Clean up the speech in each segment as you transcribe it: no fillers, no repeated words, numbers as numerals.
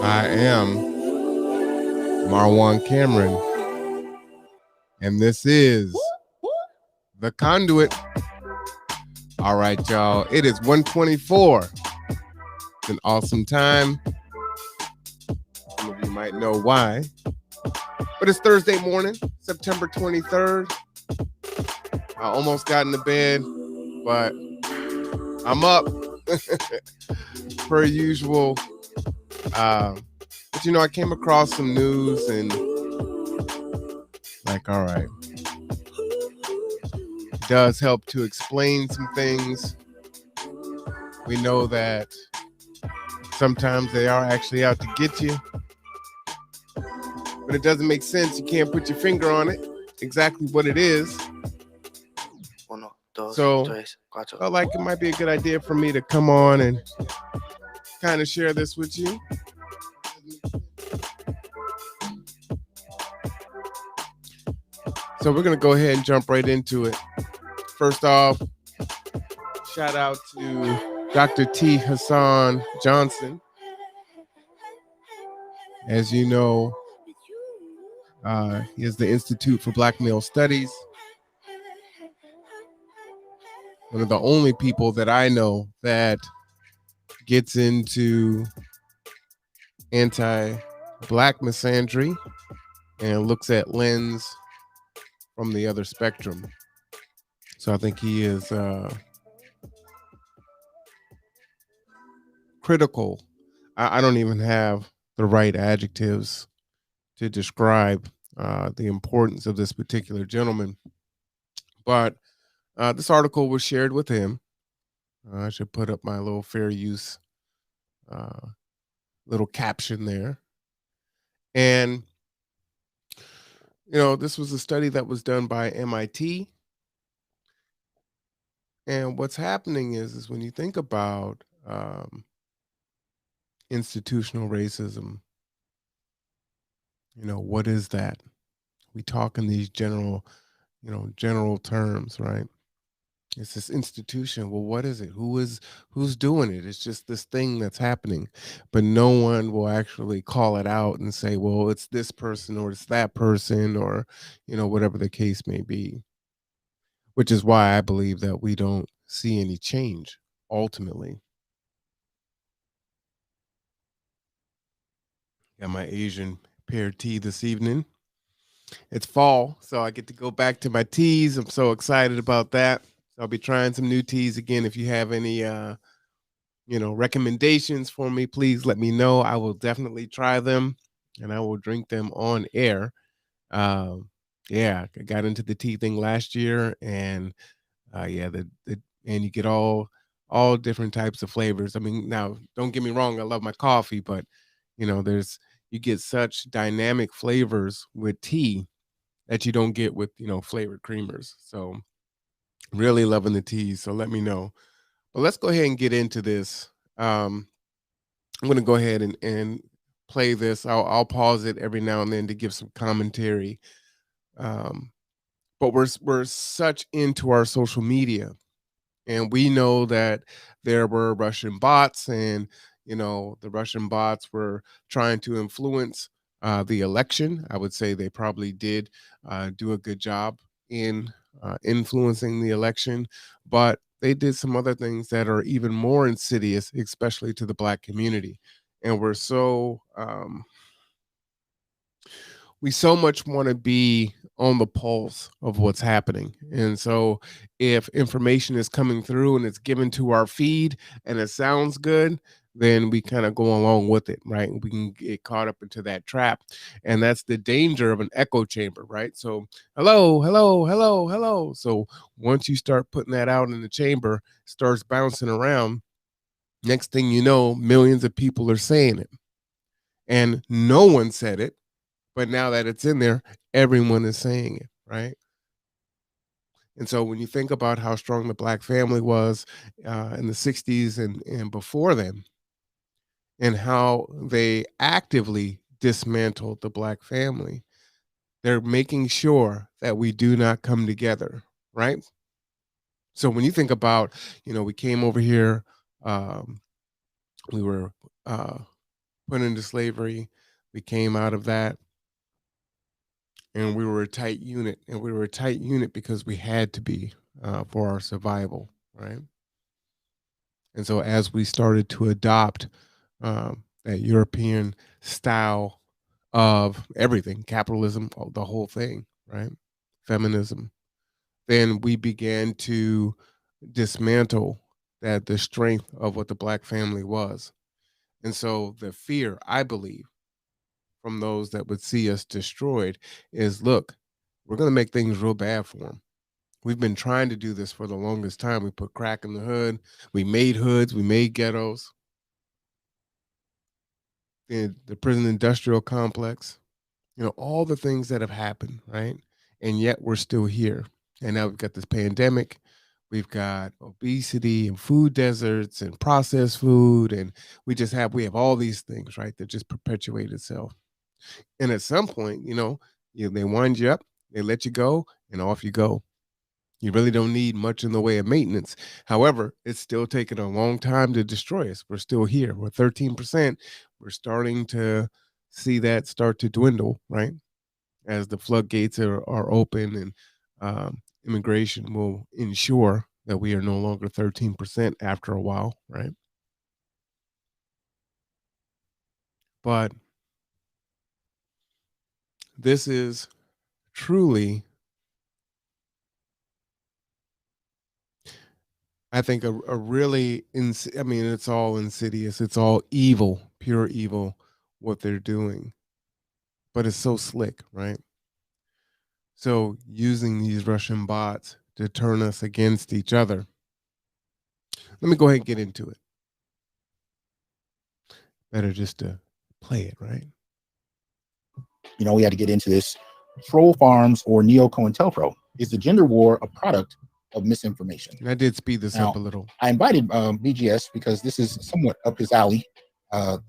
I am Marwan Cameron, and this is the Conduit. All right, y'all. It is 1:24. It's an awesome time. Some of you might know why, but it's Thursday morning, September 23rd. I almost got into bed, but I'm up per usual. But I came across some news and all right, it does help to explain some things. We know that sometimes they are actually out to get you, but it doesn't make sense. You can't put your finger on it, exactly what it is. So I felt like it might be a good idea for me to come on and kind of share this with you. So we're going to go ahead and jump right into it. First off, shout out to Dr. T Hasan Johnson. As you know, he is the Institute for Black Male Studies. One of the only people that I know that gets into anti-Black misandry and looks at lens from the other spectrum. So I think he is critical. I don't even have the right adjectives to describe the importance of this particular gentleman. But this article was shared with him. I should put up my little fair use little caption there. And, this was a study that was done by MIT. And what's happening is when you think about institutional racism, what is that? We talk in these general terms, right? It's this institution. Well, what is it? Who's doing it? It's just this thing that's happening, but no one will actually call it out and say, well, it's this person or it's that person or, whatever the case may be, which is why I believe that we don't see any change ultimately. Got my Asian pear tea this evening. It's fall, so I get to go back to my teas. I'm so excited about that. I'll be trying some new teas again. If you have any recommendations for me, please let me know. I will definitely try them and I will drink them on air. Yeah, I got into the tea thing last year, and and you get all different types of flavors. I mean, now don't get me wrong, I love my coffee, but you get such dynamic flavors with tea that you don't get with flavored creamers. So really loving the teas. So let me know. But let's go ahead and get into this. I'm going to go ahead and play this. I'll pause it every now and then to give some commentary. But we're such into our social media, and we know that there were Russian bots, and the Russian bots were trying to influence the election. I would say they probably did do a good job in influencing the election, but they did some other things that are even more insidious, especially to the Black community. And we so much want to be on the pulse of what's happening. And so if information is coming through and it's given to our feed and it sounds good, then we kind of go along with it, right? We can get caught up into that trap. And that's the danger of an echo chamber, right? So hello, hello, hello, hello. So once you start putting that out in the chamber, it starts bouncing around. Next thing you know, millions of people are saying it. And no one said it. But now that it's in there, everyone is saying it, right? And so when you think about how strong the Black family was in the 60s and before then, and how they actively dismantled the Black family, they're making sure that we do not come together, right? So when you think about, we came over here, we were put into slavery. We came out of that, and we were a tight unit, and we were a tight unit because we had to be for our survival, right? And so as we started to adopt that European style of everything, capitalism, the whole thing, right? Feminism, then we began to dismantle that the strength of what the black family was. And so the fear, I believe, from those that would see us destroyed is, look, we're going to make things real bad for them. We've been trying to do this for the longest time. We put crack in the hood. We made hoods. We made ghettos. The prison industrial complex, all the things that have happened, right? And yet we're still here. And now we've got this pandemic. We've got obesity and food deserts and processed food. And we have all these things, right? That just perpetuate itself. And at some point, they wind you up, they let you go, and off you go. You really don't need much in the way of maintenance. However, it's still taking a long time to destroy us. We're still here. We're 13%. We're starting to see that start to dwindle, right? As the floodgates are open, and immigration will ensure that we are no longer 13% after a while, right? But this is truly, I think, a really, it's all insidious. It's all evil, pure evil, what they're doing. But it's so slick, right? So using these Russian bots to turn us against each other. Let me go ahead and get into it. Better just to play it, right? We had to get into this. Troll farms or Neo COINTELPRO. Is the gender war a product of misinformation? And I did speed this up a little. I invited BGS because this is somewhat up his alley,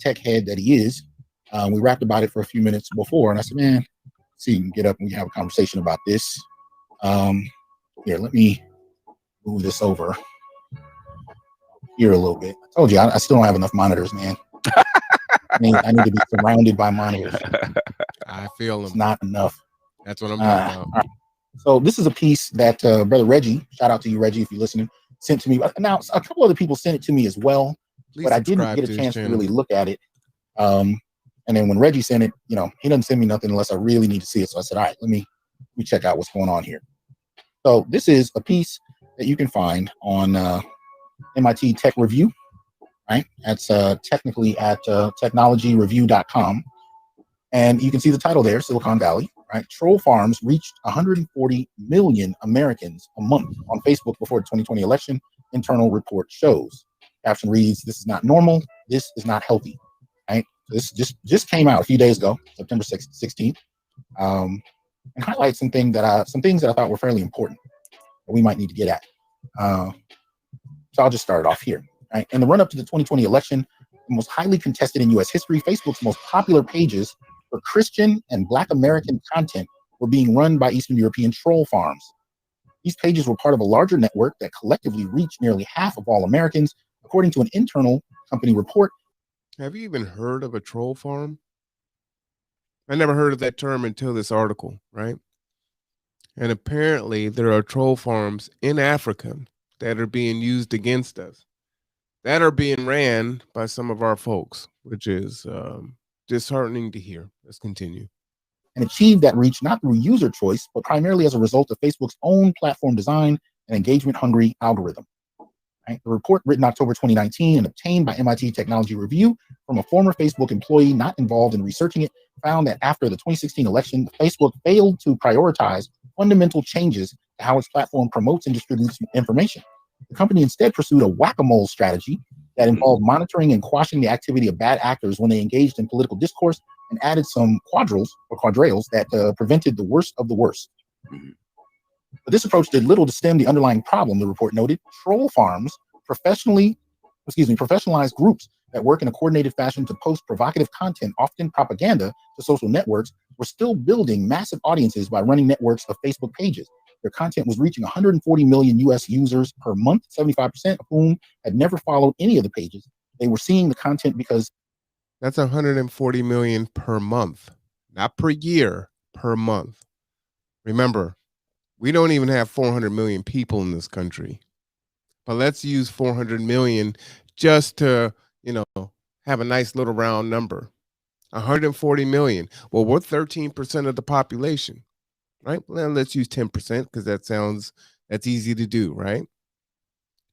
tech head that he is. We rapped about it for a few minutes before, and I said, man, see, you can get up and we can have a conversation about this. Here, let me move this over here a little bit. I told you, I still don't have enough monitors, man. I need to be surrounded by monitors. I feel them. It's not enough. That's what I'm talking about. Right. So this is a piece that Brother Reggie, shout out to you, Reggie, if you're listening, sent to me. Now, a couple other people sent it to me as well, but I didn't get a chance to really look at it. And then when Reggie sent it, he doesn't send me nothing unless I really need to see it. So I said, all right, let me check out what's going on here. So this is a piece that you can find on MIT Tech Review, right? That's technically at technologyreview.com. And you can see the title there, Silicon Valley, right? Troll farms reached 140 million Americans a month on Facebook before the 2020 election, internal report shows. Caption reads, this is not normal. This is not healthy, right? This just came out a few days ago, September 16th, and highlights some things that I thought were fairly important that we might need to get at. So I'll just start it off here. Right? In the run-up to the 2020 election, the most highly contested in U.S. history, Facebook's most popular pages for Christian and Black American content were being run by Eastern European troll farms. These pages were part of a larger network that collectively reached nearly half of all Americans, according to an internal company report. Have you even heard of a troll farm? I never heard of that term until this article, right? And apparently there are troll farms in Africa that are being used against us, that are being ran by some of our folks, which is disheartening to hear. Let's continue. And achieved that reach not through user choice, but primarily as a result of Facebook's own platform design and engagement-hungry algorithm. Right? The report, written October 2019 and obtained by MIT Technology Review from a former Facebook employee not involved in researching it, found that after the 2016 election, Facebook failed to prioritize fundamental changes to how its platform promotes and distributes information. The company instead pursued a whack-a-mole strategy that involved monitoring and quashing the activity of bad actors when they engaged in political discourse, and added some quadrails that prevented the worst of the worst. But this approach did little to stem the underlying problem, the report noted. Troll farms professionalized groups that work in a coordinated fashion to post provocative content, often propaganda, to social networks, were still building massive audiences by running networks of Facebook pages. Their content was reaching 140 million US users per month, 75% of whom had never followed any of the pages. They were seeing the content because That's 140 million per month, not per year, per month. Remember, we don't even have 400 million people in this country, but let's use 400 million just to, have a nice little round number. 140 million. Well, we're 13% of the population, right? Well, let's use 10% because that's easy to do, right?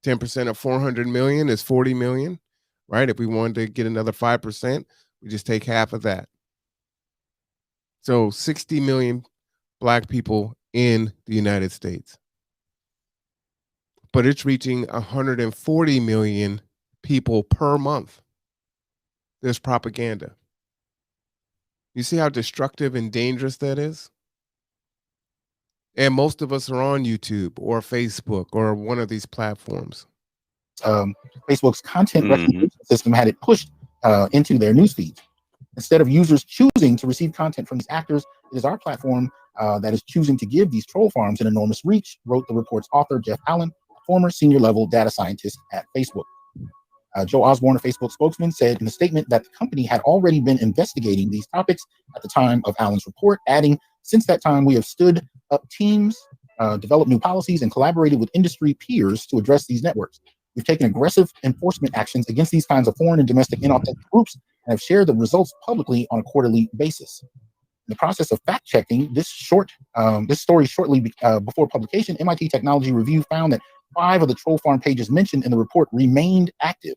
10% of 400 million is 40 million, right? If we wanted to get another 5%, we just take half of that. So 60 million Black people in the United States. But it's reaching 140 million people per month. There's propaganda. You see how destructive and dangerous that is? And most of us are on YouTube or Facebook or one of these platforms. Facebook's content recommendation system had it pushed into their newsfeed. Instead of users choosing to receive content from these actors, it is our platform that is choosing to give these troll farms an enormous reach, wrote the report's author, Jeff Allen, former senior level data scientist at Facebook. Joe Osborne, a Facebook spokesman, said in a statement that the company had already been investigating these topics at the time of Allen's report, adding, "Since that time, we have stood up teams, developed new policies, and collaborated with industry peers to address these networks. We've taken aggressive enforcement actions against these kinds of foreign and domestic inauthentic groups and have shared the results publicly on a quarterly basis." In the process of fact checking this story shortly before publication, MIT Technology Review found that 5 of the troll farm pages mentioned in the report remained active.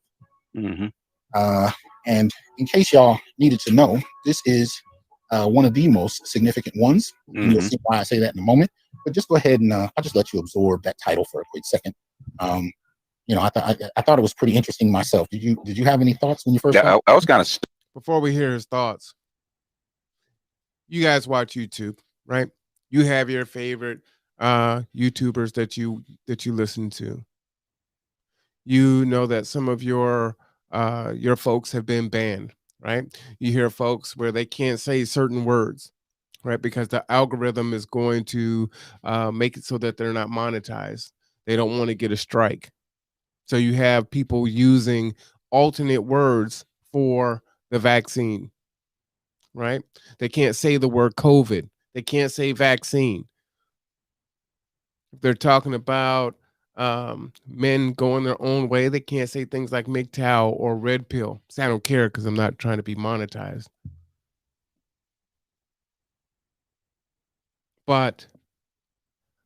And in case y'all needed to know, this is one of the most significant ones. You'll see why I say that in a moment. But just go ahead and I'll just let you absorb that title for a quick second. I thought it was pretty interesting myself. Did you have any thoughts when you first? Yeah, I was kind of. Before we hear his thoughts, you guys watch YouTube, right? You have your favorite YouTubers that you listen to. You know that some of your folks have been banned, right? You hear folks where they can't say certain words, right? Because the algorithm is going to make it so that they're not monetized. They don't want to get a strike. So you have people using alternate words for the vaccine, right? They can't say the word COVID. They can't say vaccine. If they're talking about men going their own way, they can't say things like MGTOW or red pill. See, I don't care because I'm not trying to be monetized. But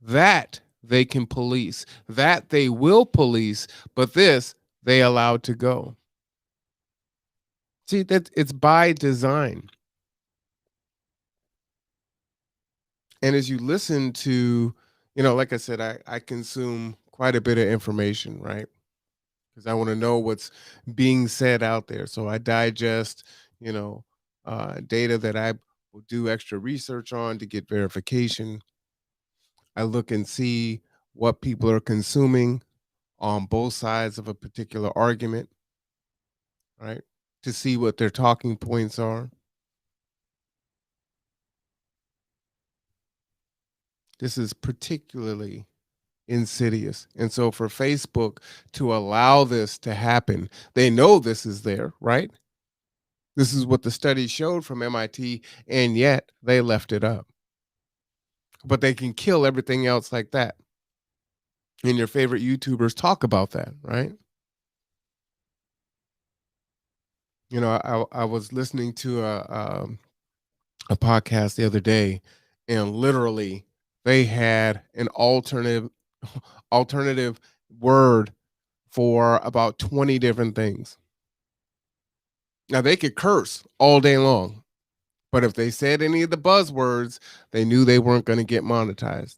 that they can police, that they will police, but this they allowed to go. See, that it's by design. And as you listen to, like I said, I consume quite a bit of information, right? Because I want to know what's being said out there. So I digest, data that I will do extra research on to get verification. I look and see what people are consuming on both sides of a particular argument, right? To see what their talking points are. This is particularly insidious. And so for Facebook to allow this to happen, they know this is there, right? This is what the study showed from MIT, and yet they left it up. But they can kill everything else like that. And your favorite YouTubers talk about that, right? I was listening to a podcast the other day, and literally they had an alternative word for about 20 different things. Now they could curse all day long, but if they said any of the buzzwords, they knew they weren't going to get monetized.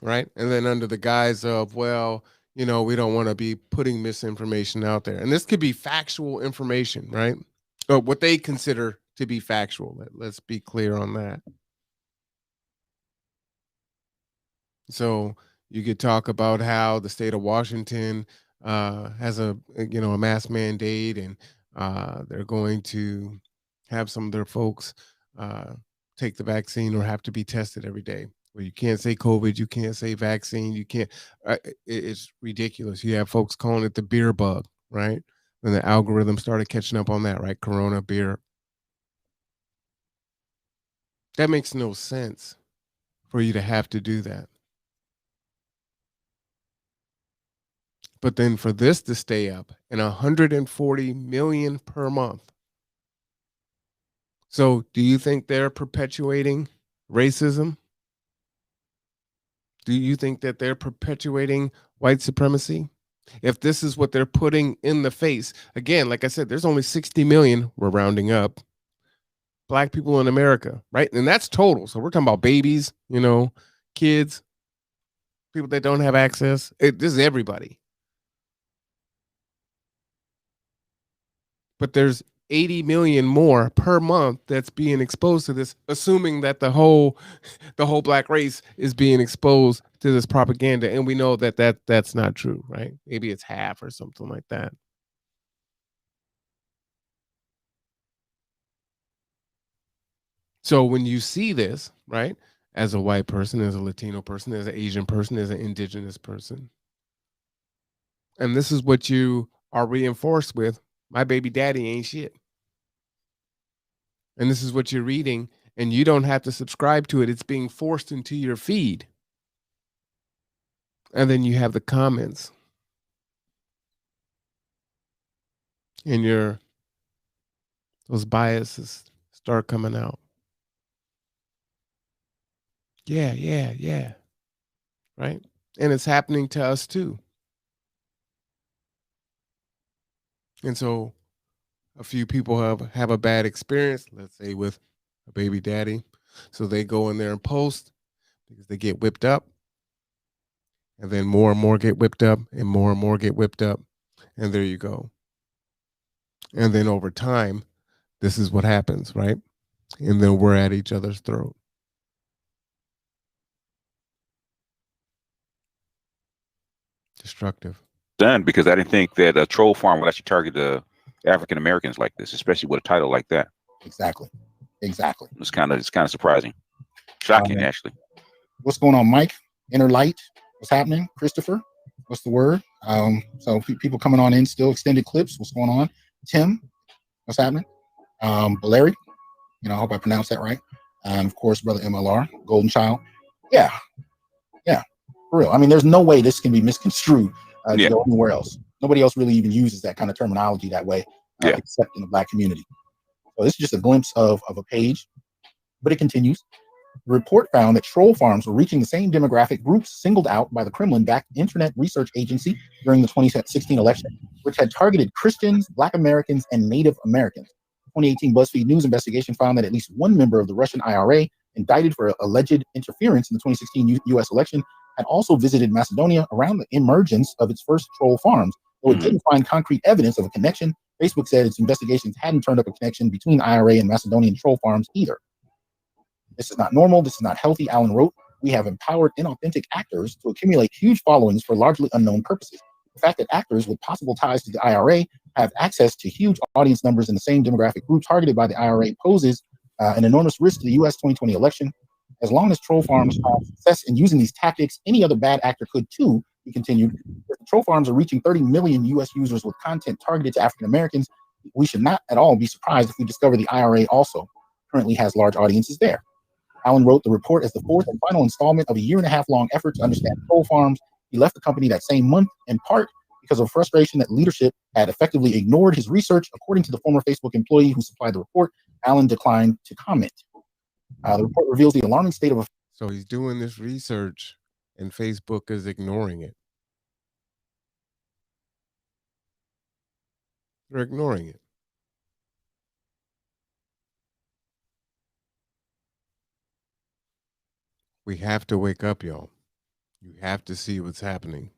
Right? And then under the guise of, well, we don't want to be putting misinformation out there. And this could be factual information, right? Or what they consider to be factual. Let's be clear on that. So you could talk about how the state of Washington has a mask mandate, and they're going to have some of their folks take the vaccine or have to be tested every day. Well, you can't say COVID, you can't say vaccine, you can't. It's ridiculous. You have folks calling it the beer bug, right? Then the algorithm started catching up on that, right? Corona, beer. That makes no sense for you to have to do that. But then for this to stay up and 140 million per month. So do you think they're perpetuating racism? Do you think that they're perpetuating white supremacy? If this is what they're putting in the face, again, like I said, there's only 60 million, we're rounding up, Black people in America, right? And that's total. So we're talking about babies, kids, people that don't have access. This is everybody. But there's 80 million more per month that's being exposed to this, assuming that the whole black race is being exposed to this propaganda. And we know that's not true, right? Maybe it's half or something like that. So when you see this, right, as a white person, as a Latino person, as an Asian person, as an indigenous person, and this is what you are reinforced with, my baby daddy ain't shit. And this is what you're reading, and you don't have to subscribe to it. It's being forced into your feed. And then you have the comments. And those biases start coming out. Yeah, yeah, yeah. Right? And it's happening to us too. And so a few people have a bad experience, let's say with a baby daddy. So they go in there and post because they get whipped up. And then more and more get whipped up and more get whipped up. And there you go. And then over time, this is what happens, right? And then we're at each other's throat. Destructive. Done, because I didn't think that a troll farm would actually target African Americans like this, especially with a title like that. Exactly. It's kind of surprising, shocking, actually. What's going on, Mike? Inner Light? What's happening? Christopher? What's the word? So people coming on in still. Extended clips. What's going on? Tim? What's happening? Valeri? I hope I pronounced that right. Of course, Brother MLR, Golden Child. Yeah, for real. I mean, there's no way this can be misconstrued to go anywhere else. Nobody else really even uses that kind of terminology that way, except in the Black community. So this is just a glimpse of a page, but it continues. The report found that troll farms were reaching the same demographic groups singled out by the Kremlin-backed Internet Research Agency during the 2016 election, which had targeted Christians, Black Americans, and Native Americans. The 2018 BuzzFeed News investigation found that at least one member of the Russian IRA, indicted for alleged interference in the 2016 U.S. election, had also visited Macedonia around the emergence of its first troll farms. Though it didn't find concrete evidence of a connection, Facebook said its investigations hadn't turned up a connection between IRA and Macedonian troll farms either. This is not normal. This is not healthy, Allen wrote. We have empowered inauthentic actors to accumulate huge followings for largely unknown purposes. The fact that actors with possible ties to the IRA have access to huge audience numbers in the same demographic group targeted by the IRA poses an enormous risk to the U.S. 2020 election. As long as troll farms have success in using these tactics, any other bad actor could too, he continued. If the troll farms are reaching 30 million U.S. users with content targeted to African Americans, we should not at all be surprised if we discover the IRA also currently has large audiences there. Allen wrote the report as the fourth and final installment of a year-and-a-half-long effort to understand troll farms. He left the company that same month, in part because of frustration that leadership had effectively ignored his research. According to the former Facebook employee who supplied the report, Allen declined to comment. The report reveals the alarming state of... So he's doing this research, and Facebook is ignoring it. They're ignoring it. We have to wake up, y'all. You have to see what's happening.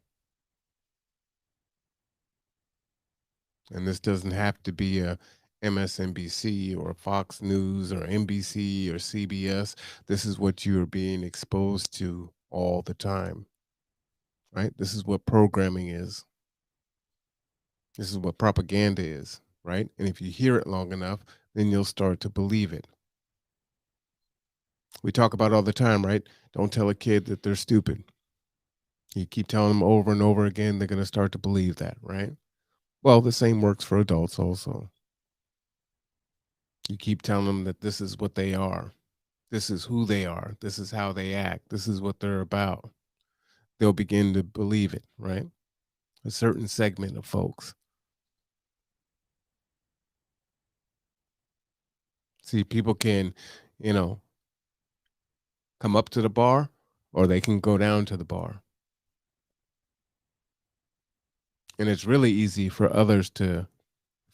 And this doesn't have to be a MSNBC or Fox News or NBC or CBS. This is what you are being exposed to all the time, right? This is what programming is. This is what propaganda is, right? And if you hear it long enough, then you'll start to believe it. We talk about it all the time, right? Don't tell a kid that they're stupid. You keep telling them over and over again, they're going to start to believe that, right? Well, the same works for adults also. You keep telling them that this is what they are. This is who they are. This is how they act. This is what they're about. They'll begin to believe it, right? A certain segment of folks. See, people can, you know, come up to the bar or they can go down to the bar. And it's really easy for others to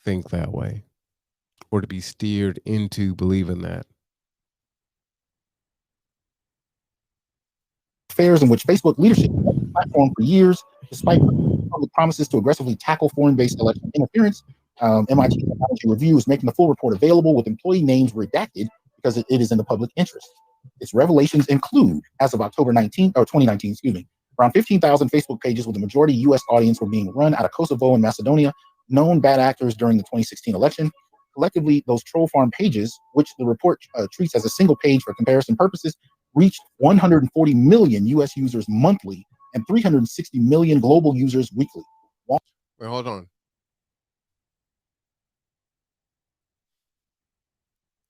think that way or to be steered into believing that. Affairs in which Facebook leadership platform for years, despite public promises to aggressively tackle foreign-based election interference. MIT Technology Review is making the full report available with employee names redacted because it is in the public interest. Its revelations include, as of October 2019, around 15,000 Facebook pages with a majority U.S. audience were being run out of Kosovo and Macedonia, known bad actors during the 2016 election. Collectively, those troll farm pages, which the report treats as a single page for comparison purposes, reached 140 million U.S. users monthly and 360 million global users weekly. Wait, hold on.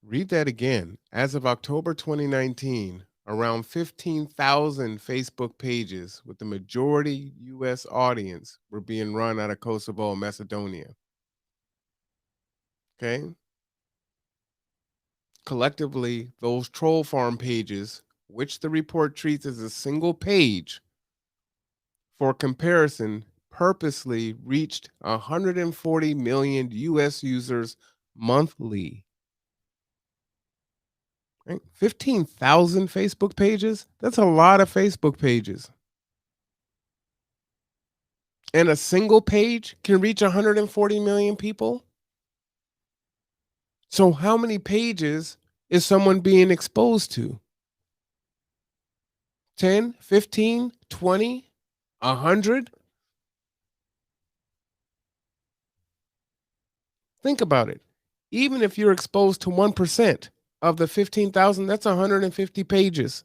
Read that again. As of October 2019, around 15,000 Facebook pages with the majority U.S. audience were being run out of Kosovo and Macedonia. Okay? Collectively, those troll farm pages, which the report treats as a single page, for comparison, purposely reached 140 million U.S. users monthly. Right? 15,000 Facebook pages? That's a lot of Facebook pages. And a single page can reach 140 million people? So how many pages is someone being exposed to? 10, 15, 20, 100? Think about it. Even if you're exposed to 1% of the 15,000, that's 150 pages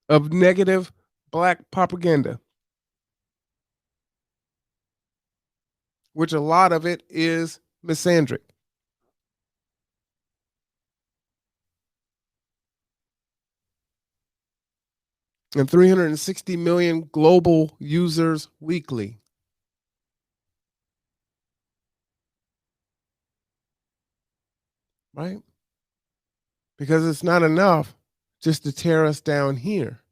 of negative black propaganda, which a lot of it is misandric. And 360 million global users weekly. Right? Because it's not enough just to tear us down here.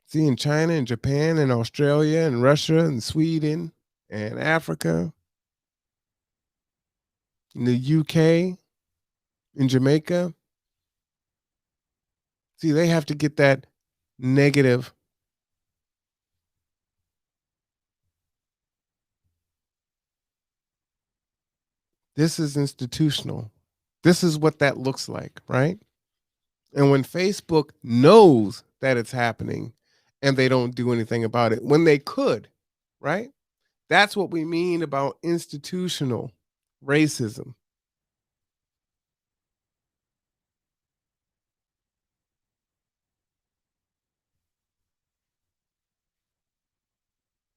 See, in China and Japan and Australia and Russia and Sweden and Africa, in the UK, in Jamaica, see, they have to get that negative. This is institutional. This is what that looks like, right? And when Facebook knows that it's happening and they don't do anything about it, when they could, right? That's what we mean about institutional racism.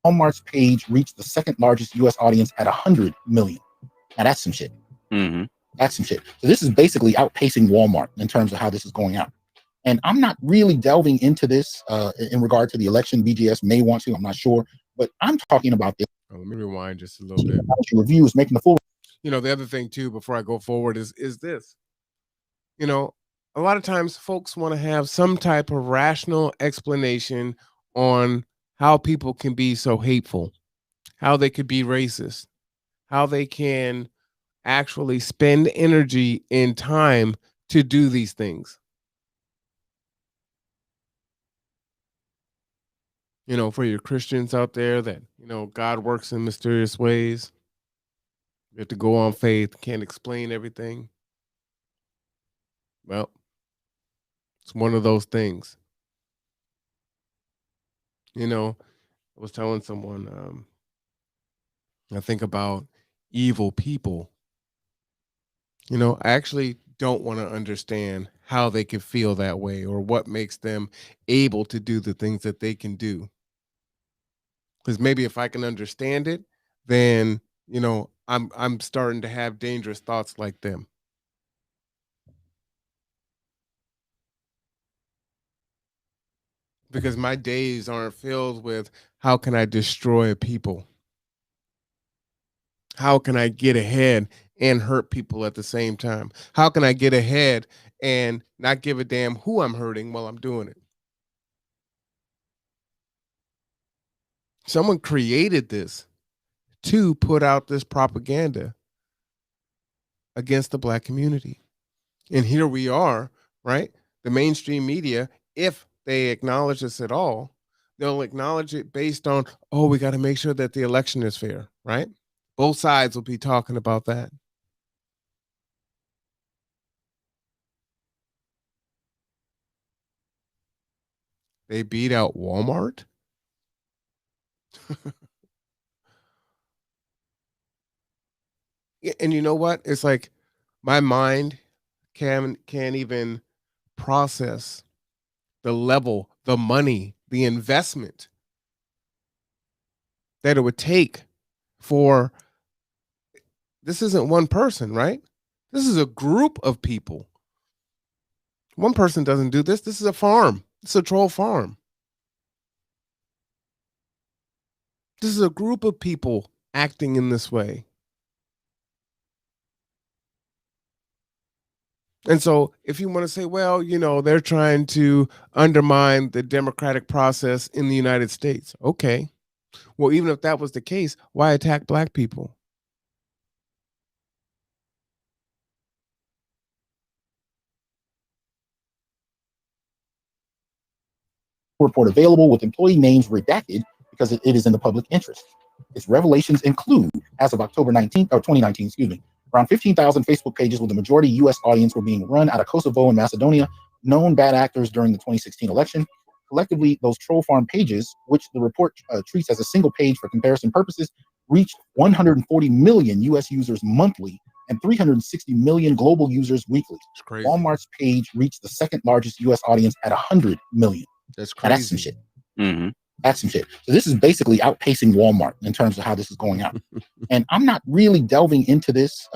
Walmart's page reached the second largest U.S. audience at 100 million. Now that's some shit. Mm-hmm. That's some shit. So this is basically outpacing Walmart in terms of how this is going out. And I'm not really delving into this in regard to the election. BGS may want to, I'm not sure, but I'm talking about this. Let me rewind just a little bit. Review is making the full. The other thing too, before I go forward, is this. A lot of times folks want to have some type of rational explanation on how people can be so hateful, how they could be racist, how they can actually spend energy and time to do these things. For your Christians out there that, God works in mysterious ways. You have to go on faith, can't explain everything. Well, it's one of those things. I was telling someone, I think about evil people. I actually don't want to understand how they can feel that way or what makes them able to do the things that they can do. Because maybe if I can understand it, then I'm starting to have dangerous thoughts like them. Because my days aren't filled with how can I destroy people? How can I get ahead and hurt people at the same time? How can I get ahead and not give a damn who I'm hurting while I'm doing it? Someone created this to put out this propaganda against the Black community. And here we are, right? The mainstream media, if they acknowledge this at all, they'll acknowledge it based on, oh, we got to make sure that the election is fair, right? Both sides will be talking about that. They beat out Walmart. And you know what? It's like my mind can't even process the level, the money, the investment that it would take for this isn't one person, right? This is a group of people. One person doesn't do this. This is a farm. It's a troll farm. This is a group of people acting in this way. And so if you want to say, well, they're trying to undermine the democratic process in the United States. Okay. Well, even if that was the case, why attack Black people? Report available with employee names redacted because it is in the public interest. Its revelations include, as of October 19th or 2019, around 15,000 Facebook pages with the majority U.S. audience were being run out of Kosovo and Macedonia, known bad actors during the 2016 election. Collectively, those troll farm pages, which the report treats as a single page for comparison purposes, reached 140 million U.S. users monthly and 360 million global users weekly. Walmart's page reached the second largest U.S. audience at 100 million. That's crazy. That's some shit. Mm-hmm. That's some shit. So this is basically outpacing Walmart in terms of how this is going out. And I'm not really delving into this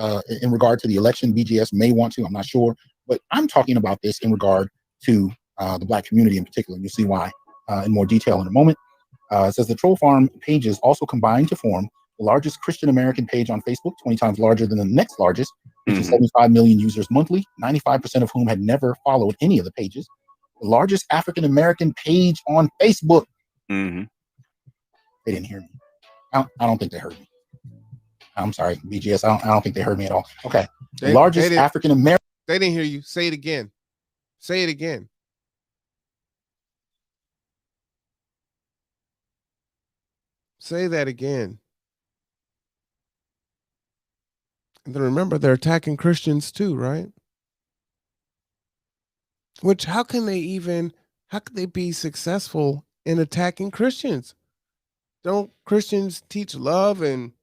in regard to the election. BGS may want to, I'm not sure. But I'm talking about this in regard to the Black community in particular. And you'll see why in more detail in a moment. It says the troll farm pages also combine to form the largest Christian American page on Facebook, 20 times larger than the next largest, which is 75 million users monthly, 95% of whom had never followed any of the pages. The largest African American page on Facebook. Mm-hmm. They didn't hear me. I don't think they heard me. I'm sorry, BGS. I don't think they heard me at all. Okay. The largest African American. They didn't hear you. Say it again. Say it again. Say that again. And then remember, they're attacking Christians too, right? Which, how could they be successful in attacking Christians? Don't Christians teach love and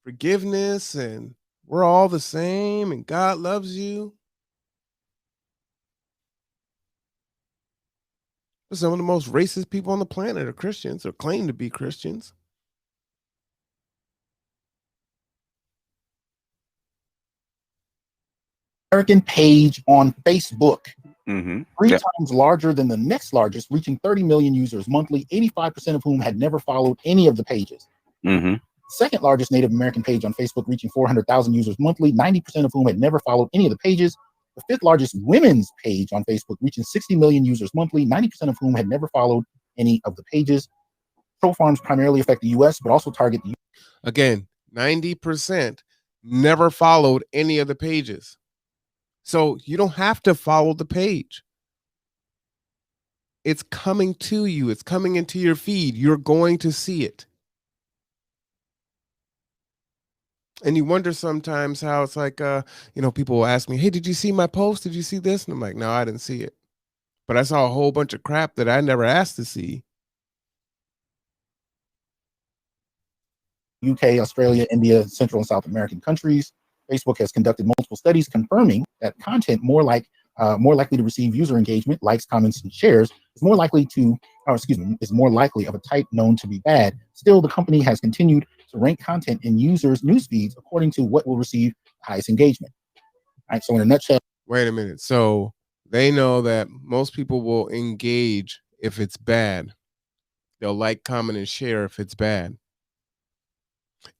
forgiveness and we're all the same and God loves you? But some of the most racist people on the planet are Christians or claim to be Christians. American page on Facebook. Mm-hmm. Three times larger than the next largest, reaching 30 million users monthly, 85% of whom had never followed any of the pages. Mm-hmm. Second largest Native American page on Facebook, reaching 400,000 users monthly, 90% of whom had never followed any of the pages. The fifth largest women's page on Facebook, reaching 60 million users monthly, 90% of whom had never followed any of the pages. Troll farms primarily affect the U.S., but also target the Again, 90% never followed any of the pages. So you don't have to follow the page. It's coming to you. It's coming into your feed. You're going to see it. And you wonder sometimes how it's like, people will ask me, hey, did you see my post? Did you see this? And I'm like, no, I didn't see it. But I saw a whole bunch of crap that I never asked to see. UK, Australia, India, Central and South American countries. Facebook has conducted multiple studies confirming that content more likely to receive user engagement, likes, comments, and shares is more likely of a type known to be bad. Still, the company has continued to to rank content in users' news feeds according to what will receive highest engagement. All right. So in a nutshell. Wait a minute. So they know that most people will engage if it's bad. They'll like, comment, and share if it's bad.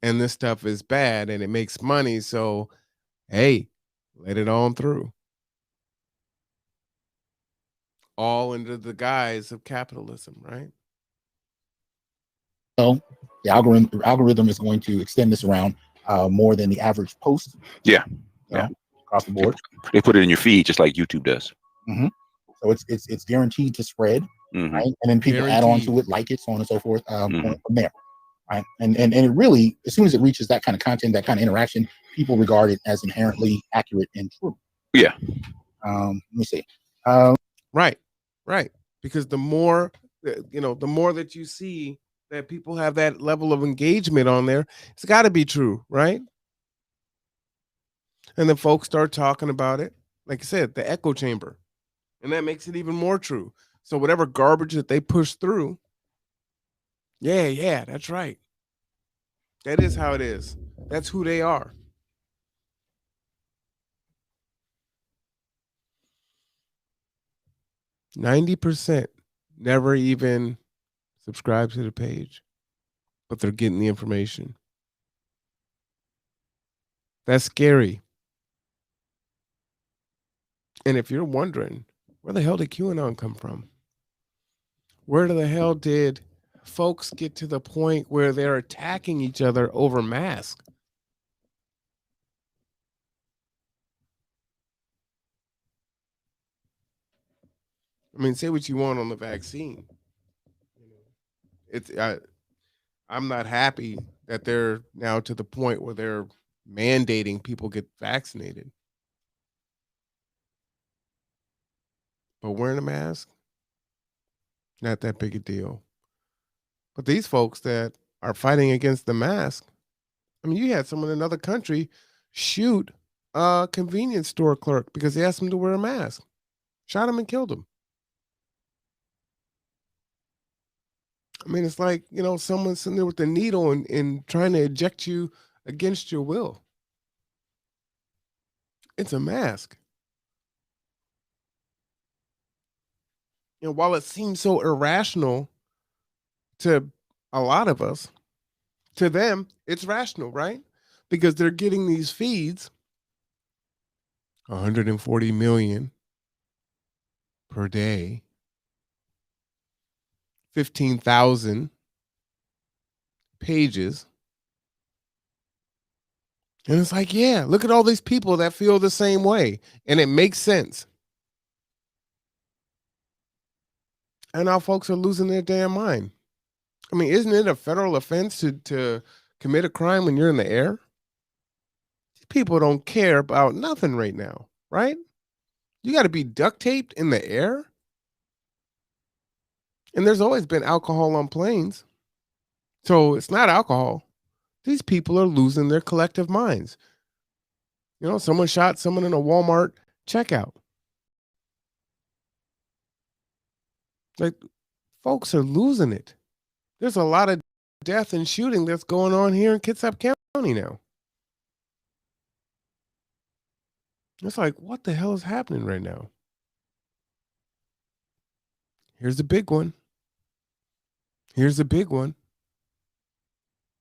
And this stuff is bad and it makes money. So, hey, let it on through. All under the guise of capitalism, right? So the algorithm is going to extend this around more than the average post. Yeah. Across the board. They put it in your feed just like YouTube does. Mm-hmm. So it's guaranteed to spread, mm-hmm. right? And then people add on to it, like it, so on and so forth, mm-hmm. from there. Right. And it really, as soon as it reaches that kind of content, that kind of interaction, people regard it as inherently accurate and true. Yeah. Let me see. Right. Because the more, the more that you see that people have that level of engagement on there, it's got to be true, right? And then folks start talking about it. Like I said, the echo chamber. And that makes it even more true. So whatever garbage that they push through, yeah, that's right. That is how it is. That's who they are. %, never even subscribe to the page, but they're getting the information. That's scary. And if you're wondering, where the hell did QAnon come from? Where the hell did folks get to the point where they're attacking each other over masks? I mean, say what you want on the vaccine. I'm not happy that they're now to the point where they're mandating people get vaccinated. But wearing a mask, not that big a deal. But these folks that are fighting against the mask, I mean, you had someone in another country shoot a convenience store clerk because they asked him to wear a mask. Shot him and killed him. I mean, it's like, someone sitting there with a needle and trying to eject you against your will. It's a mask. While it seems so irrational to a lot of us, to them, it's rational, right? Because they're getting these feeds, 140 million per day, 15,000 pages. And it's like, yeah, look at all these people that feel the same way. And it makes sense. And now folks are losing their damn mind. I mean, isn't it a federal offense to commit a crime when you're in the air? These people don't care about nothing right now, right? You got to be duct taped in the air. And there's always been alcohol on planes. So it's not alcohol. These people are losing their collective minds. Someone shot someone in a Walmart checkout. Like, folks are losing it. There's a lot of death and shooting that's going on here in Kitsap County now. It's like, what the hell is happening right now? Here's the big one. I'm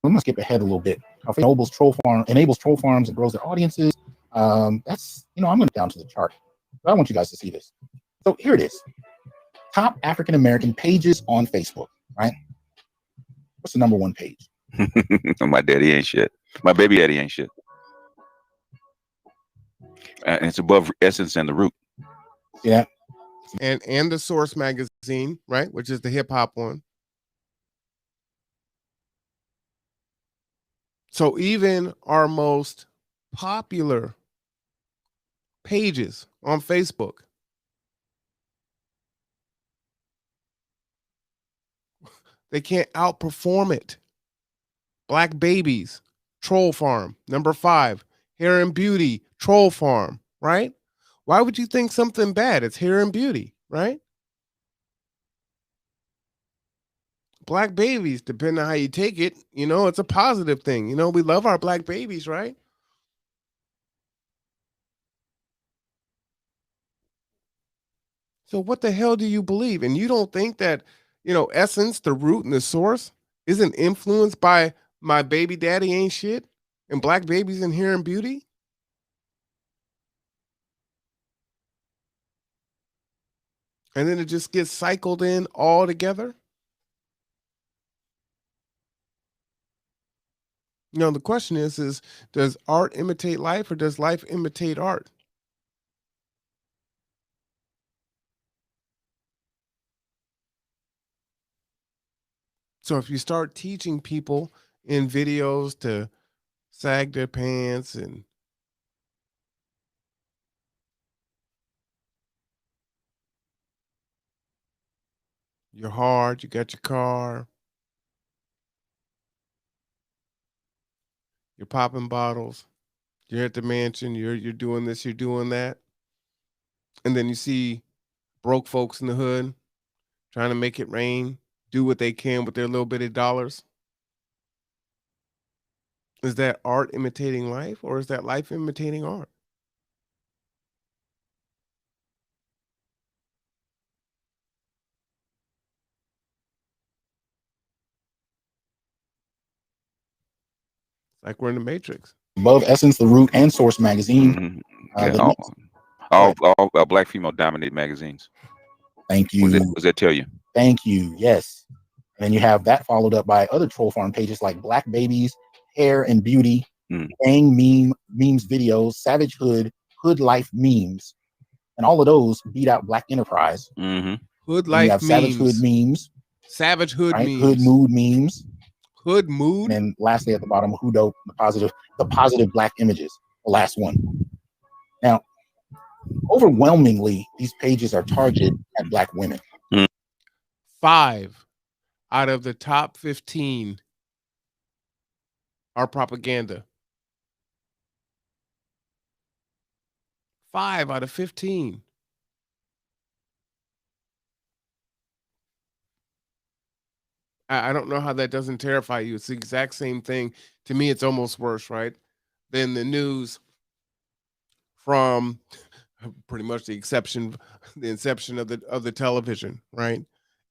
gonna skip ahead a little bit. Enables troll farms and grows their audiences. That's I'm gonna down to the chart. But I want you guys to see this. So here it is. Top African American pages on Facebook, right? What's the number one page? My daddy ain't shit. My baby daddy ain't shit. And it's above Essence and The Root. Yeah. And the Source magazine, right? Which is the hip hop one. So even our most popular pages on Facebook, they can't outperform it. Black Babies, Troll Farm. Number 5, Hair and Beauty, Troll Farm, right? Why would you think something bad? It's hair and beauty, right? black babies, depending on how you take it, it's a positive thing. We love our black babies, right? So what the hell do you believe? And you don't think that, essence, the root and the source isn't influenced by my baby daddy ain't shit and black babies inherent beauty? And then it just gets cycled in all together? The question is does art imitate life or does life imitate art? So if you start teaching people in videos to sag their pants and you're hard, you got your car, you're popping bottles, you're at the mansion, you're doing this, you're doing that. And then you see broke folks in the hood trying to make it rain, do what they can with their little bitty dollars. Is that art imitating life or is that life imitating art? Like we're in the Matrix. Above Essence, The Root, and Source magazine. Yeah, all black female dominated magazines. Thank you. What does that tell you? Thank you. Yes. And then you have that followed up by other troll farm pages like Black Babies, Hair and Beauty, Gang memes videos, Savage Hood, Hood Life memes, and all of those beat out Black Enterprise. Hood Life memes. Savage Hood memes. Savage Hood memes. Hood Mood memes. Hood Mood. And then lastly at the bottom, Who Dope, the positive Black images, the last one. Now, overwhelmingly, these pages are targeted at Black women. 5 out of the top 15 are propaganda. 5 out of 15. I don't know how that doesn't terrify you. It's the exact same thing. To me, it's almost worse, right? Than the news from pretty much the inception of the television, right?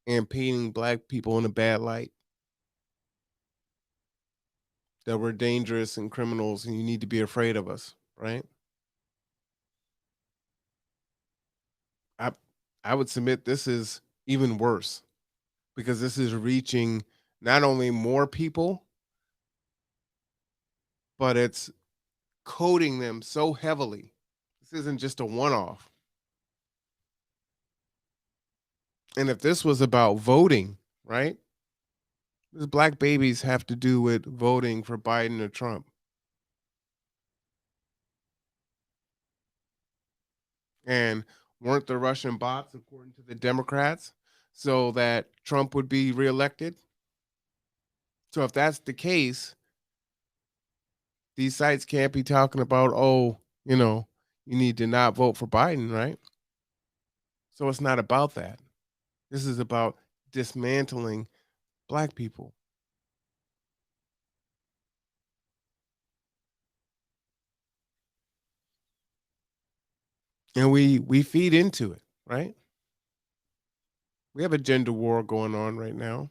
And painting Black people in a bad light. That we're dangerous and criminals and you need to be afraid of us, right? I would submit this is even worse because this is reaching not only more people, but it's coding them so heavily. This isn't just a one-off. And if this was about voting, right? These Black babies have to do with voting for Biden or Trump. And weren't the Russian bots, according to the Democrats, so that Trump would be reelected? So if that's the case, these sites can't be talking about, you need to not vote for Biden, right? So it's not about that. This is about dismantling Black people. And we feed into it, right? We have a gender war going on right now.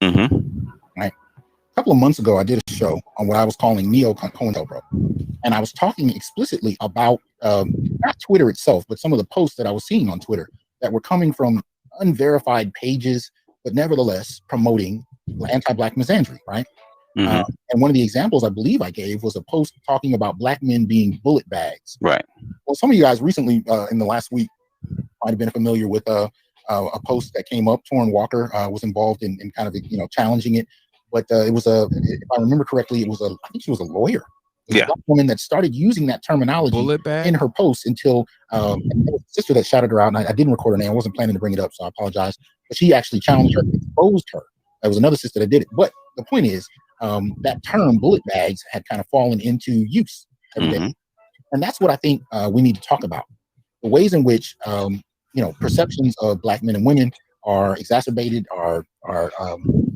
Right. A couple of months ago, I did a show on what I was calling Neo COINTELPRO, and I was talking explicitly about not Twitter itself, but some of the posts that I was seeing on Twitter that were coming from unverified pages, but nevertheless promoting anti-Black misandry, right? And one of the examples I believe I gave was a post talking about Black men being bullet bags. Right. Well, some of you guys recently in the last week might have been familiar with a post that came up. Torrin Walker was involved in kind of challenging it, but it was if I remember correctly, I think she was a lawyer. It was a Black woman that started using that terminology in her posts until and there was a sister that shouted her out, and I didn't record her name. I wasn't planning to bring it up, so I apologize. But she actually challenged her, exposed her. There was another sister that did it. But the point is, that term bullet bags had kind of fallen into use every day. And that's what I think we need to talk about. The ways in which perceptions of Black men and women are exacerbated, are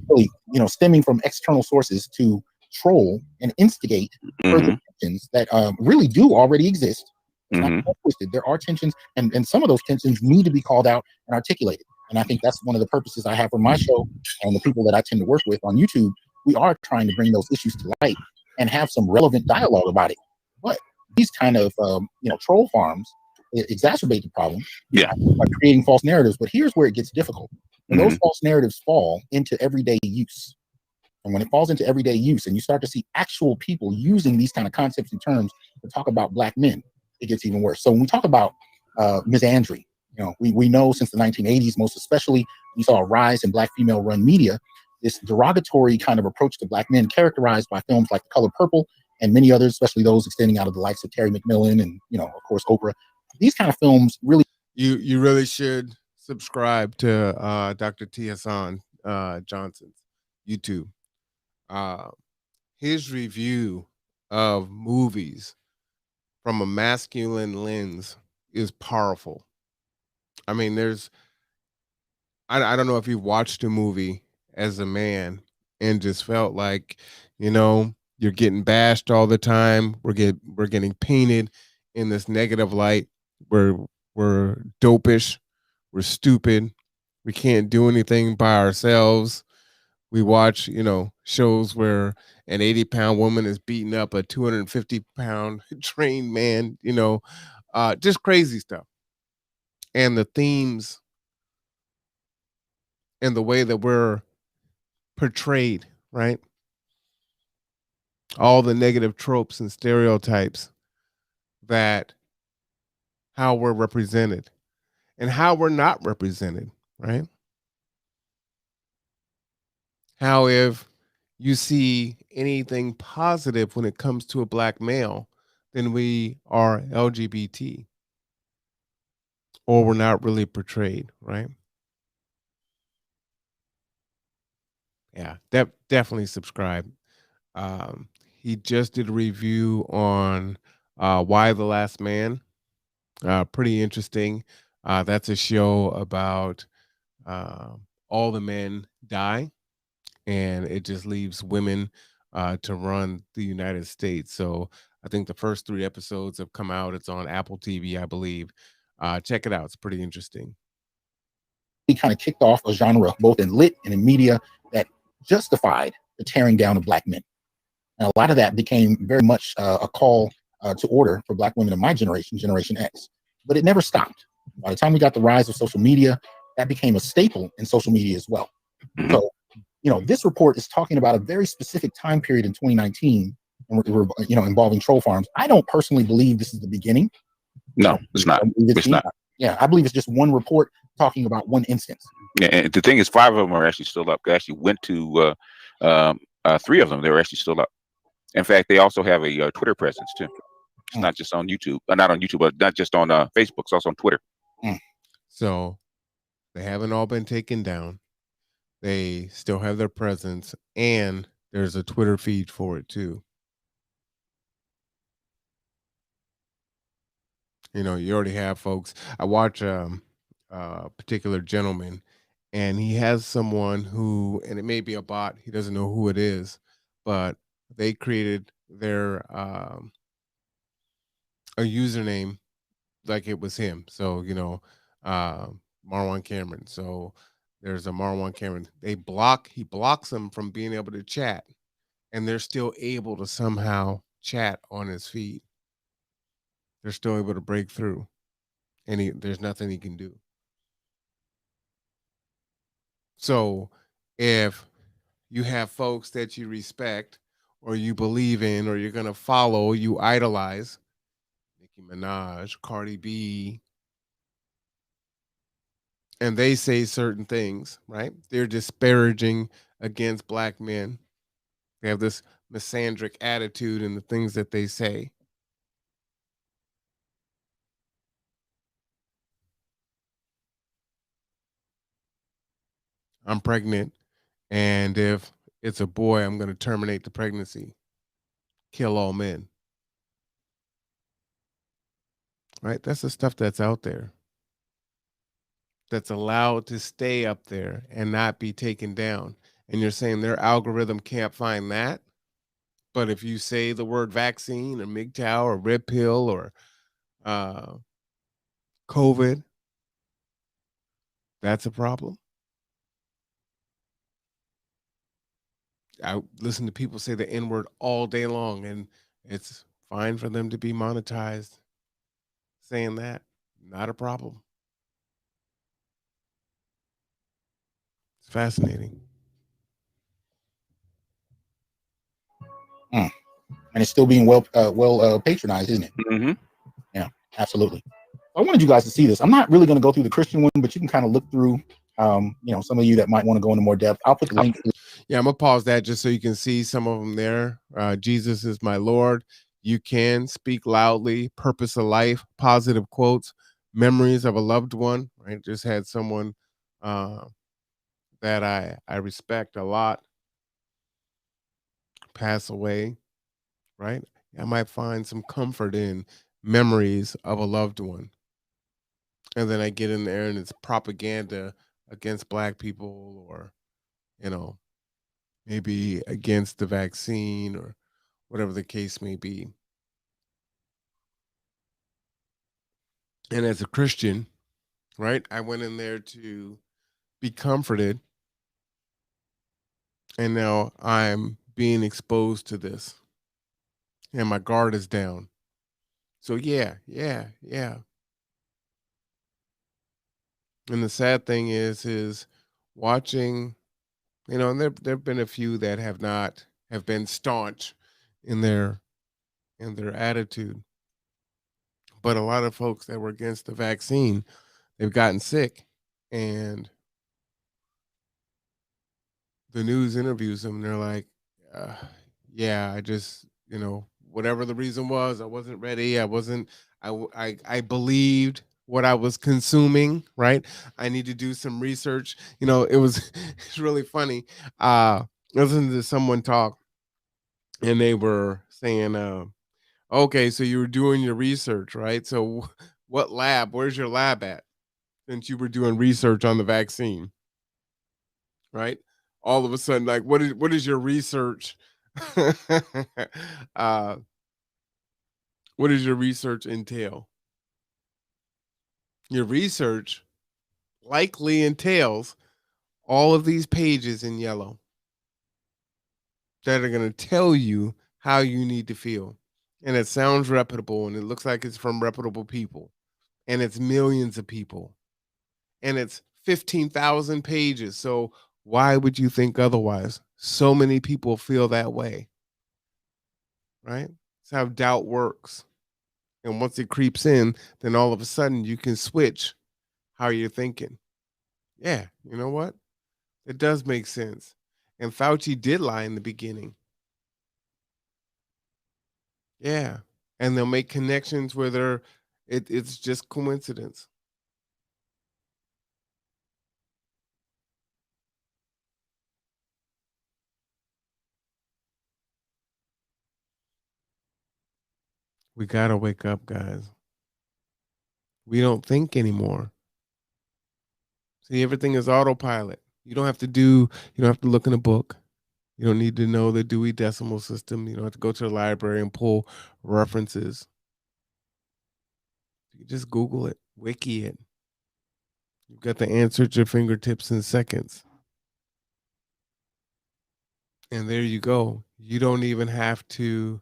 really, stemming from external sources to troll and instigate further tensions that really do already exist. It's not twisted. There are tensions, and some of those tensions need to be called out and articulated. And I think that's one of the purposes I have for my show and the people that I tend to work with on YouTube. We are trying to bring those issues to light and have some relevant dialogue about it. But these kind of troll farms exacerbate the problem by creating false narratives. But here's where it gets difficult. When those false narratives fall into everyday use, and when it falls into everyday use and you start to see actual people using these kind of concepts and terms to talk about Black men, it gets even worse. So when we talk about misandry, we know since the 1980s, most especially, we saw a rise in Black female-run media, this derogatory kind of approach to Black men characterized by films like The Color Purple and many others, especially those extending out of the likes of Terry McMillan and, of course, Oprah. These kind of films really... You really should subscribe to Dr. T Hasan Johnson's YouTube. His review of movies from a masculine lens is powerful. I mean, I don't know if you watched a movie as a man and just felt like, you're getting bashed all the time. We're getting painted in this negative light. We're dopish. We're stupid. We can't do anything by ourselves. We watch, shows where an 80-pound woman is beating up a 250-pound trained man, just crazy stuff. And the themes and the way that we're portrayed, right? All the negative tropes and stereotypes that how we're represented and how we're not represented, right? How if you see anything positive when it comes to a Black male, then we are LGBT or we're not really portrayed, right? Yeah, definitely subscribe. He just did a review on Why the Last Man. Pretty interesting. That's a show about all the men die, and it just leaves women to run the United States. So I think the first 3 episodes have come out. It's on Apple TV, I believe. Check it out. It's pretty interesting. He kind of kicked off a genre, both in lit and in media, that justified the tearing down of Black men. And a lot of that became very much a call to order for Black women of my generation, Generation X. But it never stopped. By the time we got the rise of social media, that became a staple in social media as well. So, this report is talking about a very specific time period in 2019, and involving troll farms. I don't personally believe this is the beginning. No, it's not. It's not. Yeah, I believe it's just one report talking about one instance. Yeah, and the thing is, 5 of them are actually still up. They actually went to 3 of them. They were actually still up. In fact, they also have a Twitter presence too. It's not just on YouTube, not on YouTube, but not just on Facebook. It's also on Twitter. So they haven't all been taken down. They still have their presence, and there's a Twitter feed for it too. You already have folks. I watch a particular gentleman, and he has someone who, and it may be a bot. He doesn't know who it is, but they created their a username like it was him. So Marwan Cameron. So there's a Marwan Cameron. He blocks them from being able to chat, and they're still able to somehow chat on his feed. They're still able to break through, and there's nothing he can do. So if you have folks that you respect or you believe in or you're going to follow, you idolize, Nicki Minaj, Cardi B, and they say certain things, right? They're disparaging against Black men. They have this misandric attitude in the things that they say. I'm pregnant, and if it's a boy, I'm going to terminate the pregnancy, kill all men. Right? That's the stuff that's out there. that's allowed to stay up there and not be taken down. And you're saying their algorithm can't find that. But if you say the word vaccine or MGTOW or red pill or uh, COVID, that's a problem. I listen to people say the N word all day long, and it's fine for them to be monetized saying that. Not a problem. It's fascinating. And it's still being well patronized, isn't it? Mm-hmm. Yeah, absolutely. I wanted you guys to see this. I'm not really going to go through the Christian one, but you can kind of look through, some of you that might want to go into more depth. I'll put the link. Yeah, I'm gonna pause that just so you can see some of them there. Jesus is my Lord. You can speak loudly. Purpose of life. Positive quotes. Memories of a loved one. Right. Just had someone that I respect a lot pass away. Right. I might find some comfort in memories of a loved one. And then I get in there and it's propaganda against black people or, you know, maybe against the vaccine or whatever the case may be. And as a Christian, right, I went in there to be comforted. And now I'm being exposed to this and my guard is down. So, yeah. And the sad thing is watching, and there've been a few that have been staunch in their attitude. But a lot of folks that were against the vaccine, they've gotten sick, and the news interviews them. And they're like, uh, "Yeah, I just, whatever the reason was, I wasn't ready. I wasn't. I believed what I was consuming. Right. I need to do some research. It was it's really funny. Listening to someone talk, and they were saying, "Okay, so you were doing your research, right? So, what lab? Where's your lab at? Since you were doing research on the vaccine, right? All of a sudden, like, what is your research? uh, what does your research entail? Your research likely entails all of these pages in yellow that are going to tell you how you need to feel, and it sounds reputable, and it looks like it's from reputable people, and it's millions of people, and it's 15,000 pages. So why would you think otherwise? So many people feel that way, right? It's how doubt works. And once it creeps in, then all of a sudden you can switch how you're thinking. Yeah, you know what? It does make sense. And Fauci did lie in the beginning. Yeah. And they'll make connections where it's just coincidence. We gotta wake up, guys. We don't think anymore. See, everything is autopilot. You don't have to look in a book. You don't need to know the Dewey Decimal System. You don't have to go to the library and pull references. You just Google it, wiki it. You've got the answer at your fingertips in seconds. And there you go. You don't even have to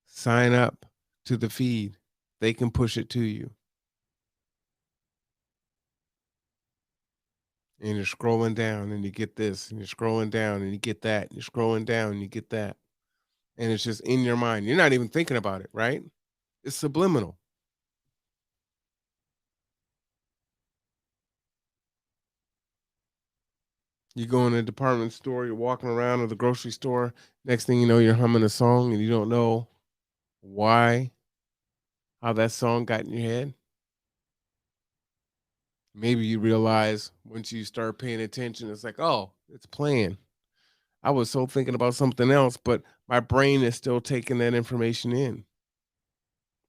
sign up to the feed. They can push it to you. And you're scrolling down and you get this, and you're scrolling down and you get that, and you're scrolling down and you get that. And it's just in your mind. You're not even thinking about it, right? It's subliminal. You go in a department store, you're walking around, or the grocery store. Next thing you know, you're humming a song and you don't know why, how that song got in your head. Maybe you realize once you start paying attention, it's like, oh, it's playing. I was so thinking about something else, but my brain is still taking that information in.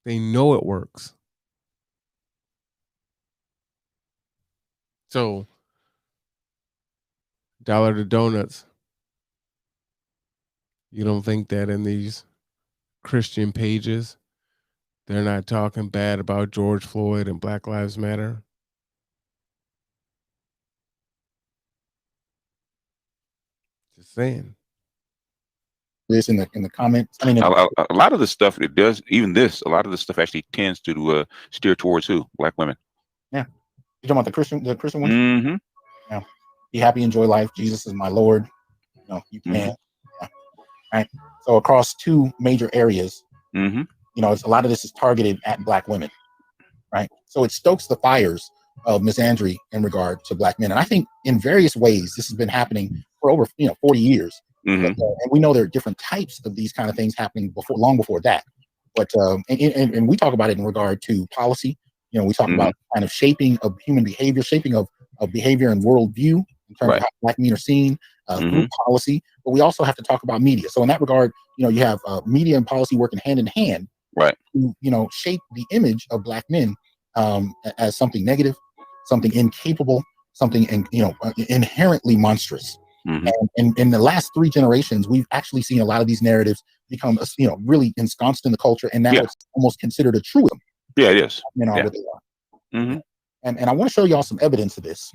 They know it works. So, dollar to donuts. You don't think that in these Christian pages, they're not talking bad about George Floyd and Black Lives Matter? Just saying. This in the comments. I mean, a lot of the stuff it does, even this, a lot of the stuff actually tends to steer towards who? Black women. Yeah, you talking about the Christian one? Mm-hmm. Yeah, be happy, enjoy life. Jesus is my Lord. No, you can. Mm-hmm. Yeah. Right. So across two major areas, mm-hmm. It's a lot of this is targeted at Black women, right? So it stokes the fires of misandry in regard to Black men, and I think in various ways this has been happening for over 40 years. Mm-hmm. And we know there are different types of these kind of things happening long before that. But and we talk about it in regard to policy. We talk about kind of shaping of human behavior, shaping of behavior and worldview in terms of how Black men are seen through policy. But we also have to talk about media. So in that regard, you have media and policy working hand in hand, right? To shape the image of Black men as something negative, something incapable, something inherently monstrous. And in the last 3 generations, we've actually seen a lot of these narratives become, really ensconced in the culture, and now it's almost considered a truism. Yeah, it is. What they are. And I want to show y'all some evidence of this.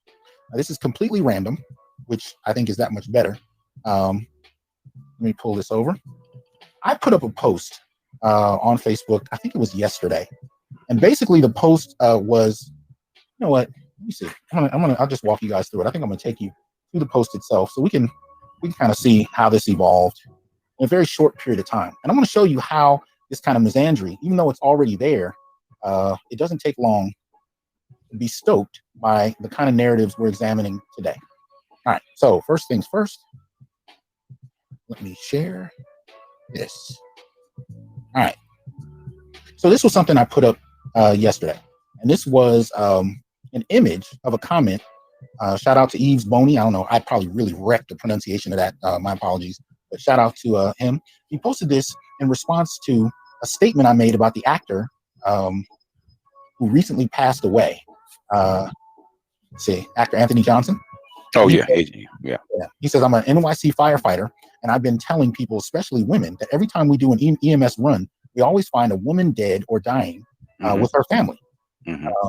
Now, this is completely random, which I think is that much better. Let me pull this over. I put up a post on Facebook. I think it was yesterday, and basically the post was, what? Let me see. I'll just walk you guys through it. I think I'm gonna take you through the post itself, so we can kind of see how this evolved in a very short period of time. And I'm going to show you how this kind of misandry, even though it's already there, it doesn't take long to be stoked by the kind of narratives we're examining today. All right. So first things first, let me share this. All right. So this was something I put up yesterday, and this was an image of a comment. Shout out to Eves Boney. I don't know. I probably really wrecked the pronunciation of that. My apologies. But shout out to him. He posted this in response to a statement I made about the actor who recently passed away. Let's see, actor Anthony Johnson. Oh, yeah. He says, I'm an NYC firefighter, and I've been telling people, especially women, that every time we do an EMS run, we always find a woman dead or dying with her family,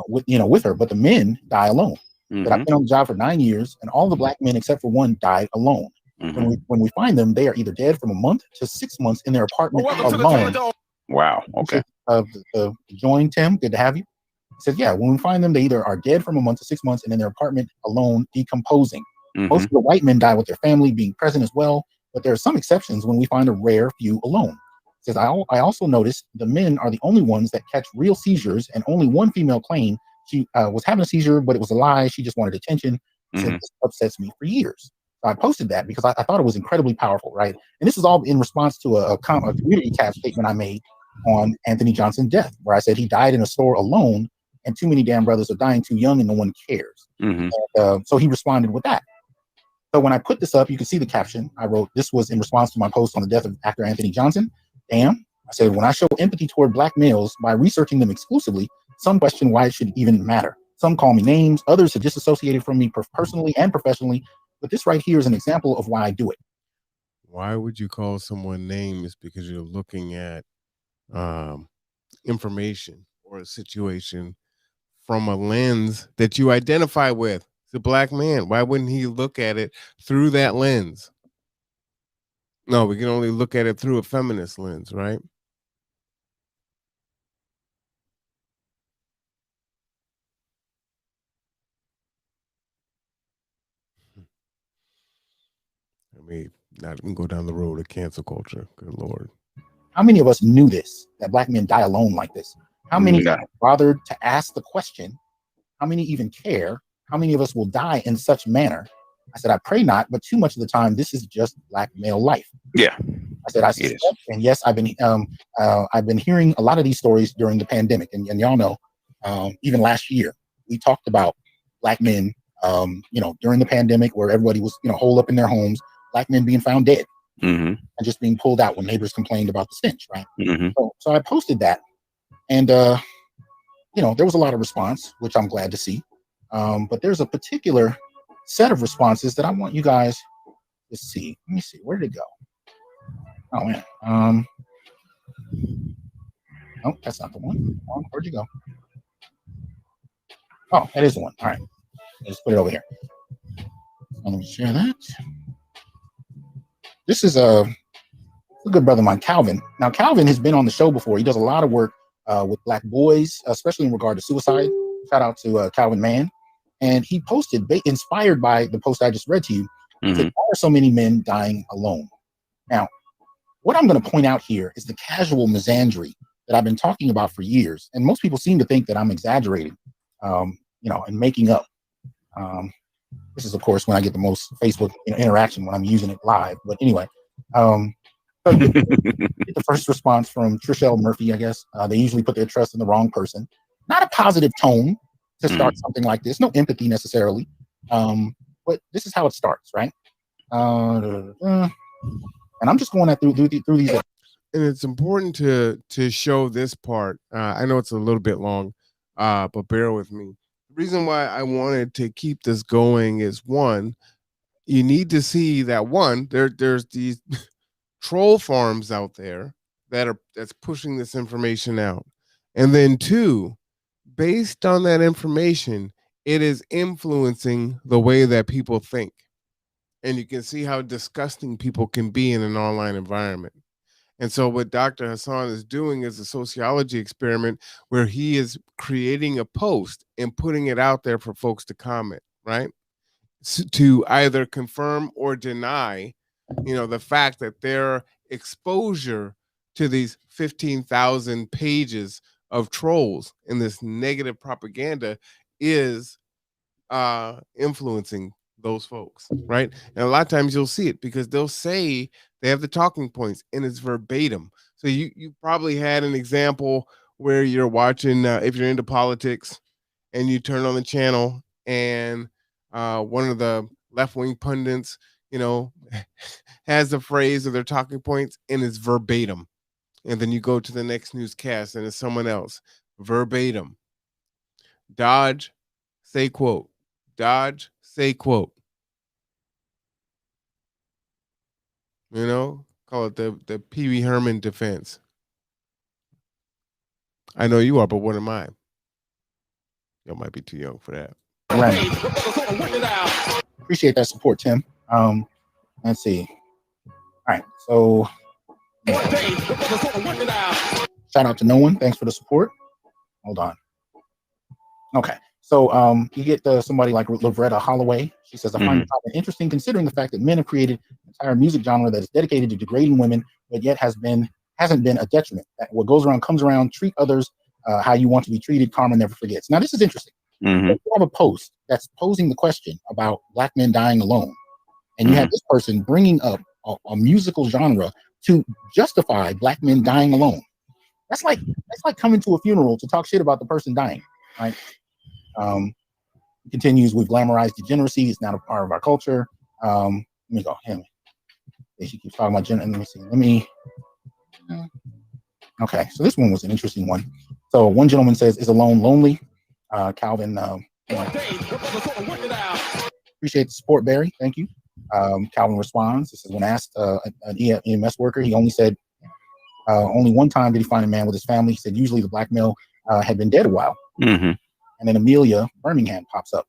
with her. But the men die alone. That I've been on the job for 9 years, and all the Black men except for one died alone. When we find them, they are either dead from a month to 6 months in their apartment alone. Wow. Okay. Join Tim, good to have you. He says, yeah, when we find them, they either are dead from a month to 6 months and in their apartment alone, decomposing. Most of the white men die with their family being present as well, but there are some exceptions when we find a rare few alone. He says, I also noticed the men are the only ones that catch real seizures, and only one female claimed she was having a seizure, but it was a lie. She just wanted attention. Said, this upsets me for years. So I posted that because I thought it was incredibly powerful, right? And this is all in response to a community tab statement I made on Anthony Johnson's death, where I said he died in a store alone, and too many damn brothers are dying too young, and no one cares. And, so he responded with that. So when I put this up, you can see the caption. I wrote, this was in response to my post on the death of actor Anthony Johnson. Damn. I said, when I show empathy toward Black males by researching them exclusively, some question why it should even matter. Some call me names. Others have disassociated from me personally and professionally. But this right here is an example of why I do it. Why would you call someone names? Because you're looking at information or a situation from a lens that you identify with. It's a Black man. Why wouldn't he look at it through that lens? No, we can only look at it through a feminist lens, right? I mean, not even go down the road of cancel culture. Good Lord. How many of us knew this, that Black men die alone like this? How many bothered to ask the question? How many even care? How many of us will die in such manner? I said, I pray not, but too much of the time, this is just Black male life. Yeah. I said, I suspect, and yes, I've been hearing a lot of these stories during the pandemic, and y'all know, even last year, we talked about Black men, during the pandemic, where everybody was, holed up in their homes, Black men being found dead and just being pulled out when neighbors complained about the stench, right? So I posted that, and there was a lot of response, which I'm glad to see. But there's a particular set of responses that I want you guys to see. Let me see. Where did it go? Oh, man. Oh, that's not the one. Where'd you go? Oh, that is the one. All right. Let's put it over here. Let me share that. This is a good brother of mine, Calvin. Now, Calvin has been on the show before. He does a lot of work with Black boys, especially in regard to suicide. Shout out to Calvin Mann. And he posted, inspired by the post I just read to you, why are so many men dying alone? Now, what I'm going to point out here is the casual misandry that I've been talking about for years. And most people seem to think that I'm exaggerating, and making up. This is, of course, when I get the most Facebook interaction when I'm using it live. But anyway, get the first response from Trishelle Murphy, I guess. They usually put their trust in the wrong person. Not a positive tone to start something like this. No empathy necessarily. But this is how it starts, right? And I'm just going through these. And it's important to show this part. I know it's a little bit long, but bear with me. The reason why I wanted to keep this going is, one, you need to see that there's these troll farms out there that's pushing this information out, and then two, based on that information, it is influencing the way that people think, and you can see how disgusting people can be in an online environment. And so what Dr. Hasan is doing is a sociology experiment where he is creating a post and putting it out there for folks to comment, right? To either confirm or deny, the fact that their exposure to these 15,000 pages of trolls and this negative propaganda is influencing those folks, right? And a lot of times you'll see it because they'll say they have the talking points and it's verbatim. So you probably had an example where you're watching, if you're into politics, and you turn on the channel and one of the left-wing pundits, has the phrase of their talking points and it's verbatim. And then you go to the next newscast and it's someone else, verbatim. Dodge, say quote. Dodge, say quote. Call it the Pee Wee Herman defense. I know you are, but what am I? You might be too young for that. Right. Appreciate that support, Tim. Let's see. All right, so shout out to no one. Thanks for the support. Hold on. Okay. So you get somebody like Lovretta Holloway. She says, I find the topic interesting considering the fact that men have created an entire music genre that is dedicated to degrading women, but yet hasn't been a detriment. That what goes around comes around. Treat others how you want to be treated. Karma never forgets. Now, this is interesting. You have a post that's posing the question about Black men dying alone. And you have this person bringing up a musical genre to justify Black men dying alone. That's like coming to a funeral to talk shit about the person dying, right? Continues, we've glamorized degeneracy. It's not a part of our culture. Let me go. She keeps talking about gender. Let me see. Okay, so this one was an interesting one. So one gentleman says, is alone lonely? Calvin, appreciate the support, Barry. Thank you. Calvin responds. This is when asked an EMS worker, he only said only one time did he find a man with his family. He said usually the black male had been dead a while. And then Amelia Birmingham pops up.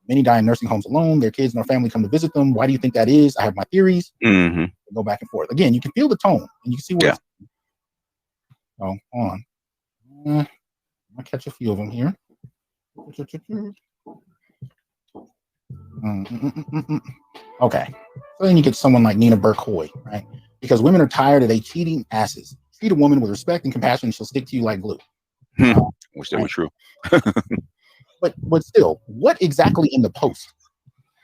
Many die in nursing homes alone. Their kids and their family come to visit them. Why do you think that is? I have my theories. Go back and forth. Again, you can feel the tone and you can see where it's. Oh, hold on. I'll catch a few of them here. Okay. So then you get someone like Nina Burke-Hoy, right? Because women are tired of they cheating asses. Treat a woman with respect and compassion, she'll stick to you like glue. Wish that were true. But still, what exactly in the post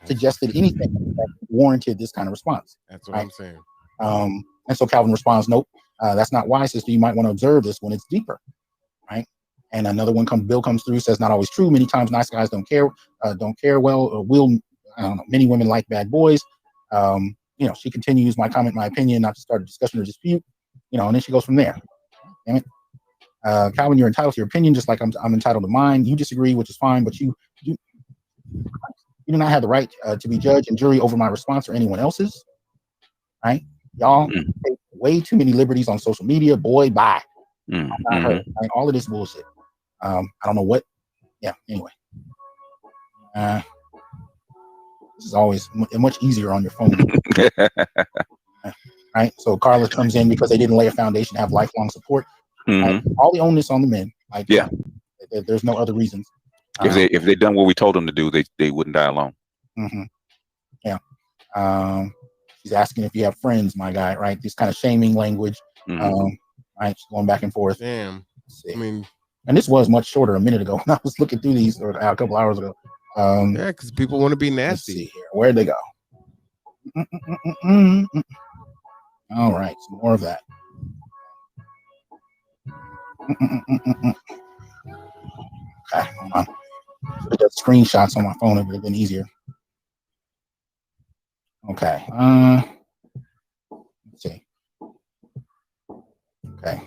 suggested anything that warranted this kind of response? That's what I'm saying. And so Calvin responds, nope, that's not why, sister. You might want to observe this when it's deeper, right? And another one Bill comes through, says not always true. Many times nice guys don't care well, or will. I don't know. Many women like bad boys. She continues, my comment, my opinion, not to start a discussion or dispute, and then she goes from there. Damn it. Calvin, you're entitled to your opinion, just like I'm entitled to mine. You disagree, which is fine, but you You do not have the right to be judge and jury over my response or anyone else's. Right? Y'all take way too many liberties on social media. Boy, bye. I'm not her. Right? All of this bullshit. I don't know what. Yeah. Anyway, this is always much easier on your phone. Right? So Carlos comes in because they didn't lay a foundation to have lifelong support. Right? All the onus on the men. Like, yeah. There's no other reasons. If they done what we told them to do, they wouldn't die alone. Yeah. She's asking if you have friends, my guy. Right? This kind of shaming language. Right? She's going back and forth. Damn. I mean, and this was much shorter a minute ago when I was looking through these or a couple hours ago. Yeah, because people want to be nasty. Let's see here. Where'd they go? All right, some more of that. Okay, hold on. Should have got screenshots on my phone. It would have been easier. Okay. Let's see. Okay.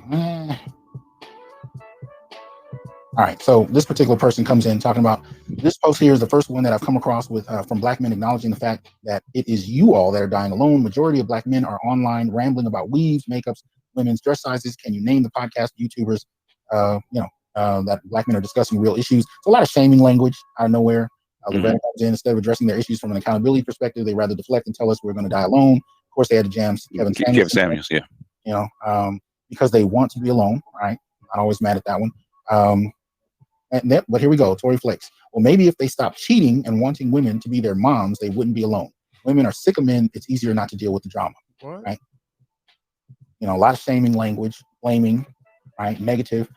All right. So this particular person comes in talking about this post here is the first one that I've come across with from Black men acknowledging the fact that it is you all that are dying alone. Majority of Black men are online rambling about weaves, makeups, women's dress sizes. Can you name the podcast YouTubers? That Black men are discussing real issues. It's a lot of shaming language out of nowhere. Loretta comes in, instead of addressing their issues from an accountability perspective, they rather deflect and tell us we're going to die alone. Of course, they had to jam Kevin Samuels. Yeah. Because they want to be alone. Right. Not always mad at that one. But here we go. Tory Flex. Well, maybe if they stop cheating and wanting women to be their moms, they wouldn't be alone. Women are sick of men. It's easier not to deal with the drama. What? Right. A lot of shaming language, blaming. Right, negative.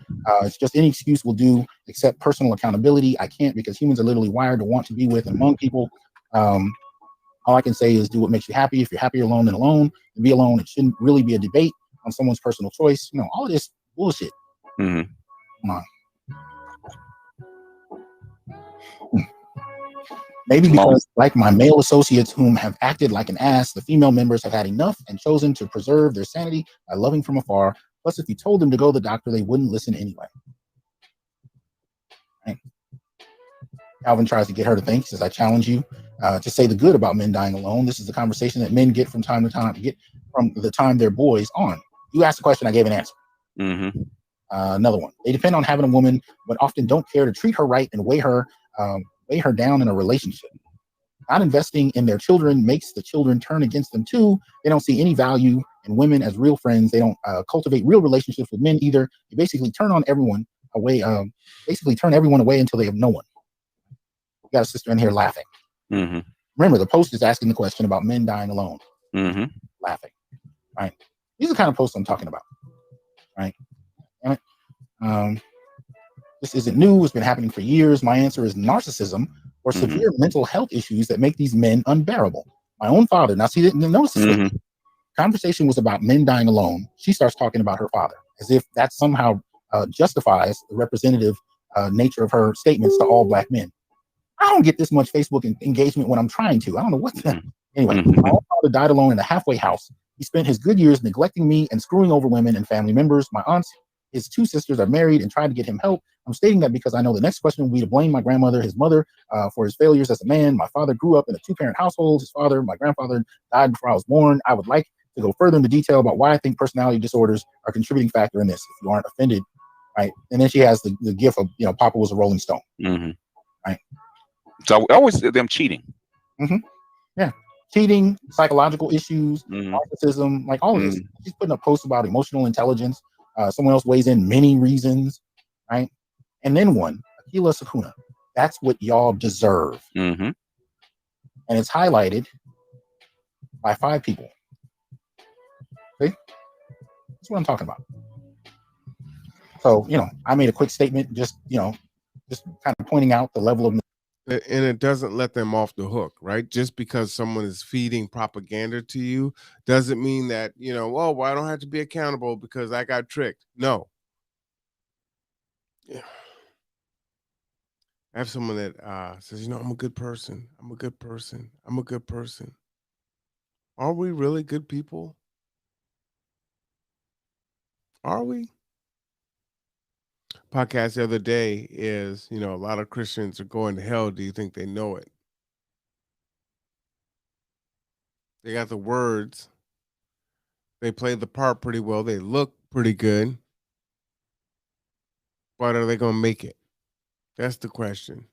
It's just any excuse will do, except personal accountability. I can't because humans are literally wired to want to be with and among people. All I can say is do what makes you happy. If you're happier alone than alone, then be alone. It shouldn't really be a debate on someone's personal choice. All of this bullshit. Come on. Maybe because, like my male associates whom have acted like an ass, the female members have had enough and chosen to preserve their sanity by loving from afar. Plus, if you told them to go to the doctor, they wouldn't listen anyway. Right? Calvin tries to get her to think. He says, I challenge you to say the good about men dying alone. This is the conversation that men get from time to time, get from the time their boys on. You asked a question, I gave an answer. Another one. They depend on having a woman, but often don't care to treat her right and weigh her down in a relationship. Not investing in their children makes the children turn against them too. They don't see any value in women as real friends. They don't cultivate real relationships with men either. They basically turn everyone away until they have no one. You got a sister in here laughing. Remember, the post is asking the question about men dying alone. Laughing. Right. These are the kind of posts I'm talking about. Right. This isn't new. It's been happening for years. My answer is narcissism or severe mental health issues that make these men unbearable. My own father. Now, see, notice this. Conversation was about men dying alone. She starts talking about her father as if that somehow justifies the representative nature of her statements to all Black men. I don't get this much Facebook engagement when I'm trying to. I don't know what the Anyway, my own father died alone in a halfway house. He spent his good years neglecting me and screwing over women and family members. My aunts, his two sisters are married and tried to get him help. I'm stating that because I know the next question will be to blame my grandmother, his mother, for his failures as a man. My father grew up in a two-parent household. His father, my grandfather, died before I was born. I would like to go further into detail about why I think personality disorders are a contributing factor in this, if you aren't offended. Right. And then she has the gif of, Papa was a Rolling Stone. Right. So always them cheating. Yeah. Cheating, psychological issues, narcissism, like all of this. She's putting up posts about emotional intelligence. Someone else weighs in many reasons. Right. And then one, Akila Sakuna. That's what y'all deserve. And it's highlighted by 5 people. See? That's what I'm talking about. So, I made a quick statement, just kind of pointing out the level of. And it doesn't let them off the hook, right? Just because someone is feeding propaganda to you doesn't mean that, well, I don't have to be accountable because I got tricked. No. Yeah. I have someone that says, I'm a good person. I'm a good person. I'm a good person. Are we really good people? Are we? podcast the other day is, a lot of Christians are going to hell. Do you think they know it? They got the words. They play the part pretty well. They look pretty good. But are they going to make it? That's the question.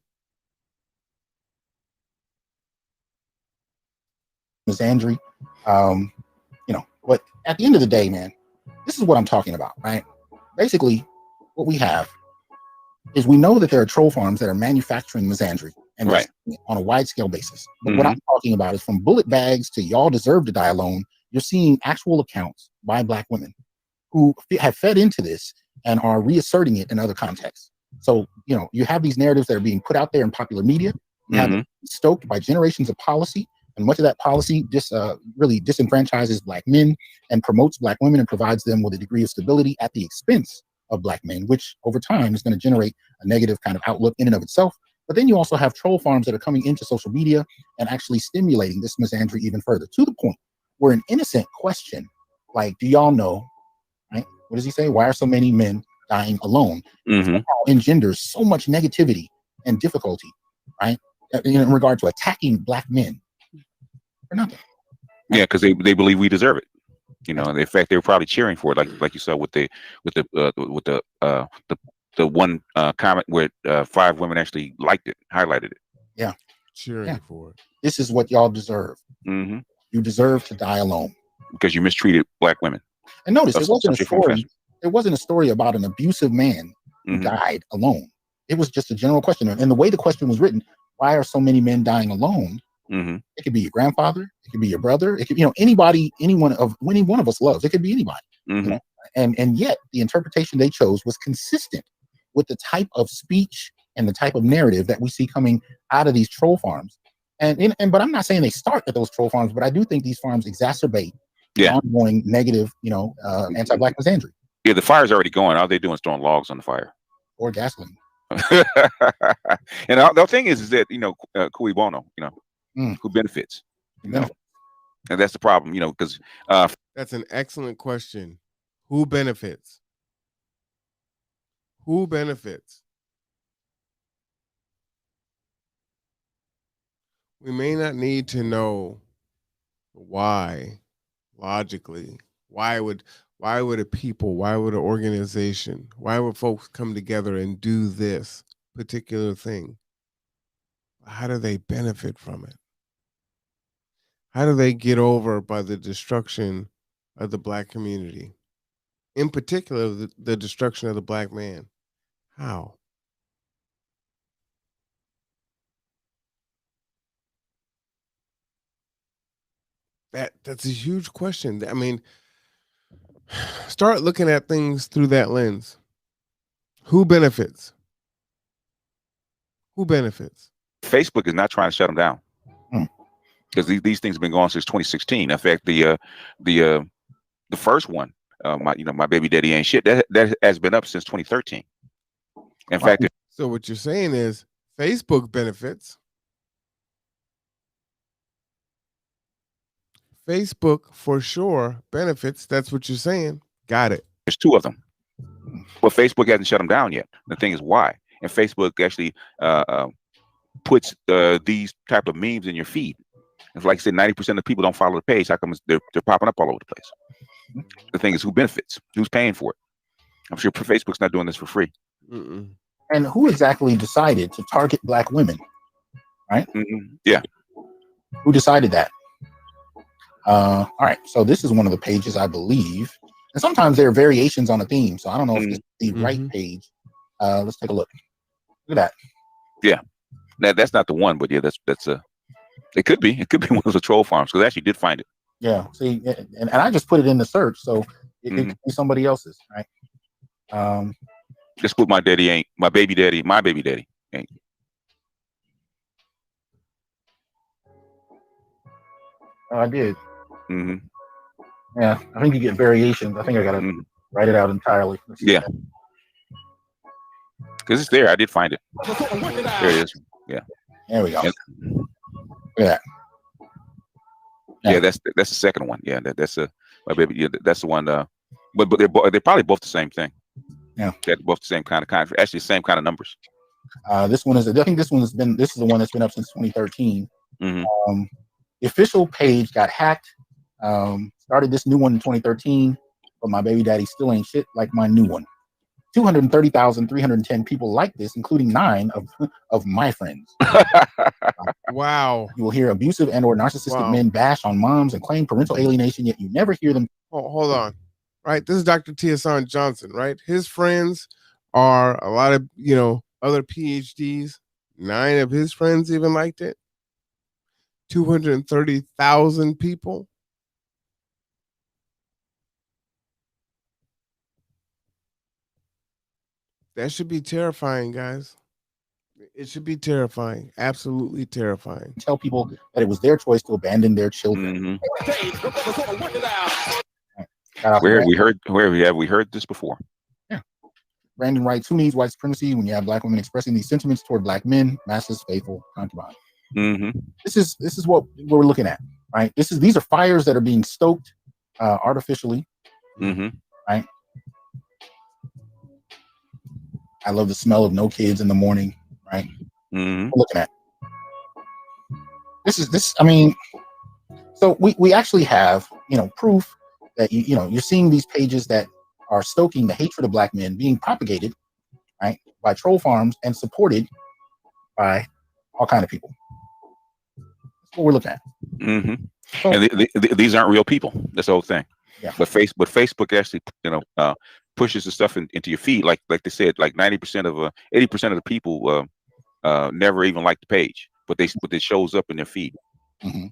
Misandry, but at the end of the day, man, this is what I'm talking about, right? Basically, what we have is we know that there are troll farms that are manufacturing misandry and right. on a wide scale basis. But what I'm talking about is from bullet bags to y'all deserve to die alone. You're seeing actual accounts by Black women who have fed into this and are reasserting it in other contexts. So, you have these narratives that are being put out there in popular media, you have stoked by generations of policy, and much of that policy just really disenfranchises Black men and promotes Black women and provides them with a degree of stability at the expense of Black men, which over time is going to generate a negative kind of outlook in and of itself. But then you also have troll farms that are coming into social media and actually stimulating this misandry even further, to the point where an innocent question like, do y'all know, right? What does he say? Why are so many men dying alone? Engenders so much negativity and difficulty, right? In regard to attacking Black men for nothing. Yeah, because they believe we deserve it. In fact, they were probably cheering for it, like you saw with the one comment where 5 women actually liked it, highlighted it. Yeah, cheering for it. This is what y'all deserve. You deserve to die alone because you mistreated Black women. And notice it wasn't a story. It wasn't a story about an abusive man who died alone. It was just a general question, and the way the question was written, why are so many men dying alone? It could be your grandfather, it could be your brother, it could, anybody, any one of us loves. It could be anybody. And yet the interpretation they chose was consistent with the type of speech and the type of narrative that we see coming out of these troll farms. But I'm not saying they start at those troll farms, but I do think these farms exacerbate the ongoing negative, anti-Black misandry. Yeah, the fire's already going. All they're doing is throwing logs on the fire or gasoline. And the thing is that cui bono, who benefits, and that's the problem, because that's an excellent question. Who benefits? Who benefits? We may not need to know why, logically. Why would a people, why would an organization, why would folks come together and do this particular thing? How do they benefit from it? How do they get over by the destruction of the Black community? In particular, the destruction of the Black man. How? That's a huge question. I mean, start looking at things through that lens. Who benefits? Who benefits? Facebook is not trying to shut them down because these things have been going on since 2016. In fact, the first one, my baby daddy ain't shit, that has been up since 2013. In fact, so what you're saying is Facebook benefits. Facebook for sure benefits. That's what you're saying. Got it. There's 2 of them. Well, Facebook hasn't shut them down yet. The thing is why. And Facebook actually puts these type of memes in your feed. It's like I said, 90% of people don't follow the page. How come they're popping up all over the place? The thing is, who benefits? Who's paying for it? I'm sure Facebook's not doing this for free. And who exactly decided to target Black women? Right? Yeah. Who decided that? All right. So this is one of the pages, I believe. And sometimes there are variations on a theme. So I don't know if this is the right page. Let's take a look. Look at that. Yeah. That's not the one, but yeah, that's a. It could be one of the troll farms because I actually did find it. Yeah. See, and I just put it in the search, so it could be somebody else's, right? Just put my baby daddy ain't. Oh, I did. Yeah, I think you get variations. I think I gotta write it out entirely. Yeah. Because it's there. I did find it. There it is. Yeah. There we go. Look at that. Yeah, that's the second one. Yeah, that's my baby. Yeah, that's the one. But they're probably both the same thing. Yeah, that's both the same kind of actually the same kind of numbers. This one is. I think this is the one that's been up since 2013. Mm-hmm. The official page got hacked. Started this new one in 2013, but my baby daddy still ain't shit like my new one. 230,310 people like this, including 9 of my friends. Wow. You will hear abusive and or narcissistic men bash on moms and claim parental alienation, yet you never hear them. Oh, hold on. Right. This is Dr. T Hasan Johnson, right? His friends are a lot of, other PhDs. 9 of his friends even liked it. 230,000 people. That should be terrifying, guys. It should be terrifying. Absolutely terrifying. Tell people that it was their choice to abandon their children. Mm-hmm. Where we heard this before. Yeah. Brandon writes, who needs white supremacy when you have black women expressing these sentiments toward black men, masses, faithful, concubine? Mm-hmm. This is what we're looking at, right? These are fires that are being stoked artificially. Mm-hmm. Right. I love the smell of no kids in the morning, right? Mm-hmm. We're looking at this. I mean, so we actually have, proof that you're seeing these pages that are stoking the hatred of black men being propagated, right, by troll farms and supported by all kind of people. That's what we're looking at. Mm-hmm. So, and these aren't real people. That's the whole thing. Yeah. But Facebook actually, pushes the stuff into your feed, like they said, like 90% of 80% of the people never even like the page, but it shows up in their feed. Mm-hmm.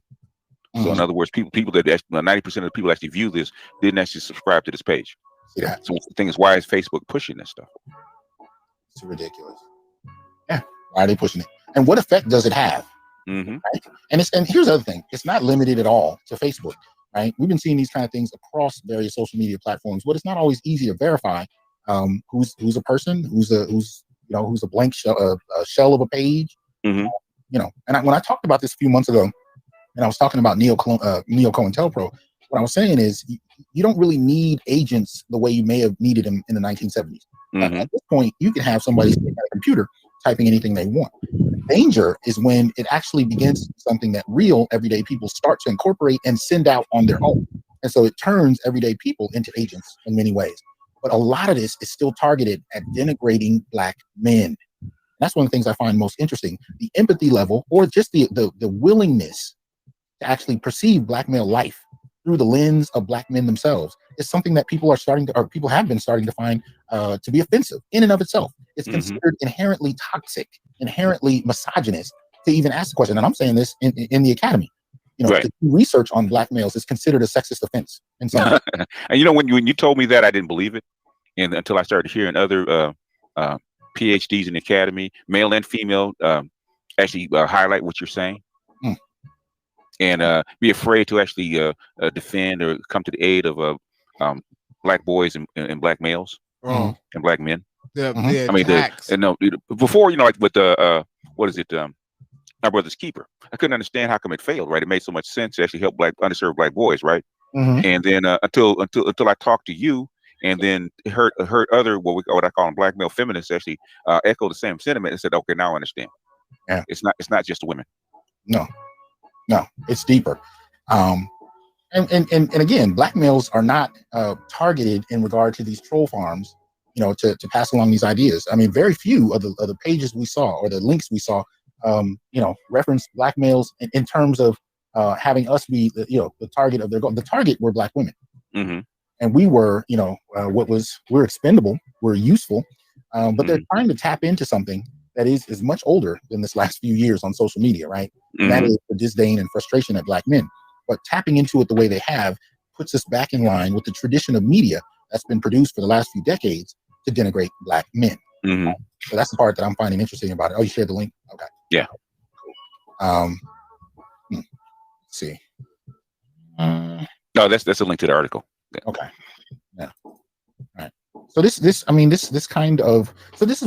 So in other words, people that 90% of the people actually view this didn't actually subscribe to this page. Yeah. So the thing is, why is Facebook pushing this stuff? It's ridiculous. Yeah. Why are they pushing it? And what effect does it have? Mm-hmm. Right? And here's the other thing. It's not limited at all to Facebook. Right? We've been seeing these kind of things across various social media platforms, but it's not always easy to verify who's a person, who's a blank shell, a shell of a page. Mm-hmm. And when I talked about this a few months ago, and I was talking about NeoCOINTELPRO, what I was saying is you don't really need agents the way you may have needed them in the 1970s. Mm-hmm. At this point, you can have somebody sitting at a computer typing anything they want. The danger is when it actually begins something that real everyday people start to incorporate and send out on their own. And so it turns everyday people into agents in many ways. But a lot of this is still targeted at denigrating black men. That's one of the things I find most interesting. The empathy level, or just the willingness to actually perceive black male life through the lens of black men themselves is something that people have been starting to find to be offensive in and of itself. It's considered inherently toxic, inherently misogynist to even ask the question. And I'm saying this in the academy. Right. To do research on black males is considered a sexist offense. In some and when you told me that, I didn't believe it, and until I started hearing other PhDs in the academy, male and female, actually highlight what you're saying. And be afraid to actually defend or come to the aid of black boys and black males and black men. I mean, before, like with the what is it? My Brother's Keeper. I couldn't understand how come it failed. Right, it made so much sense to actually help underserved black boys. Right, and then until I talked to you, and then heard other what I call them black male feminists actually echo the same sentiment and said, okay, now I understand. Yeah, it's not just women. No, it's deeper. And again, black males are not targeted in regard to these troll farms, to pass along these ideas. I mean, very few of the pages we saw or the links we saw, reference black males in terms of having us be the target of their goal. The target were black women. Mm-hmm. And we were, we're expendable, we're useful, but they're trying to tap into something that is much older than this last few years on social media, right? And that is the disdain and frustration at black men. But tapping into it the way they have puts us back in line with the tradition of media that's been produced for the last few decades to denigrate black men. Mm-hmm. So that's the part that I'm finding interesting about it. Oh, you shared the link? Okay. Yeah. Let's see. No, that's a link to the article. Yeah. Okay. Yeah. All right. So this is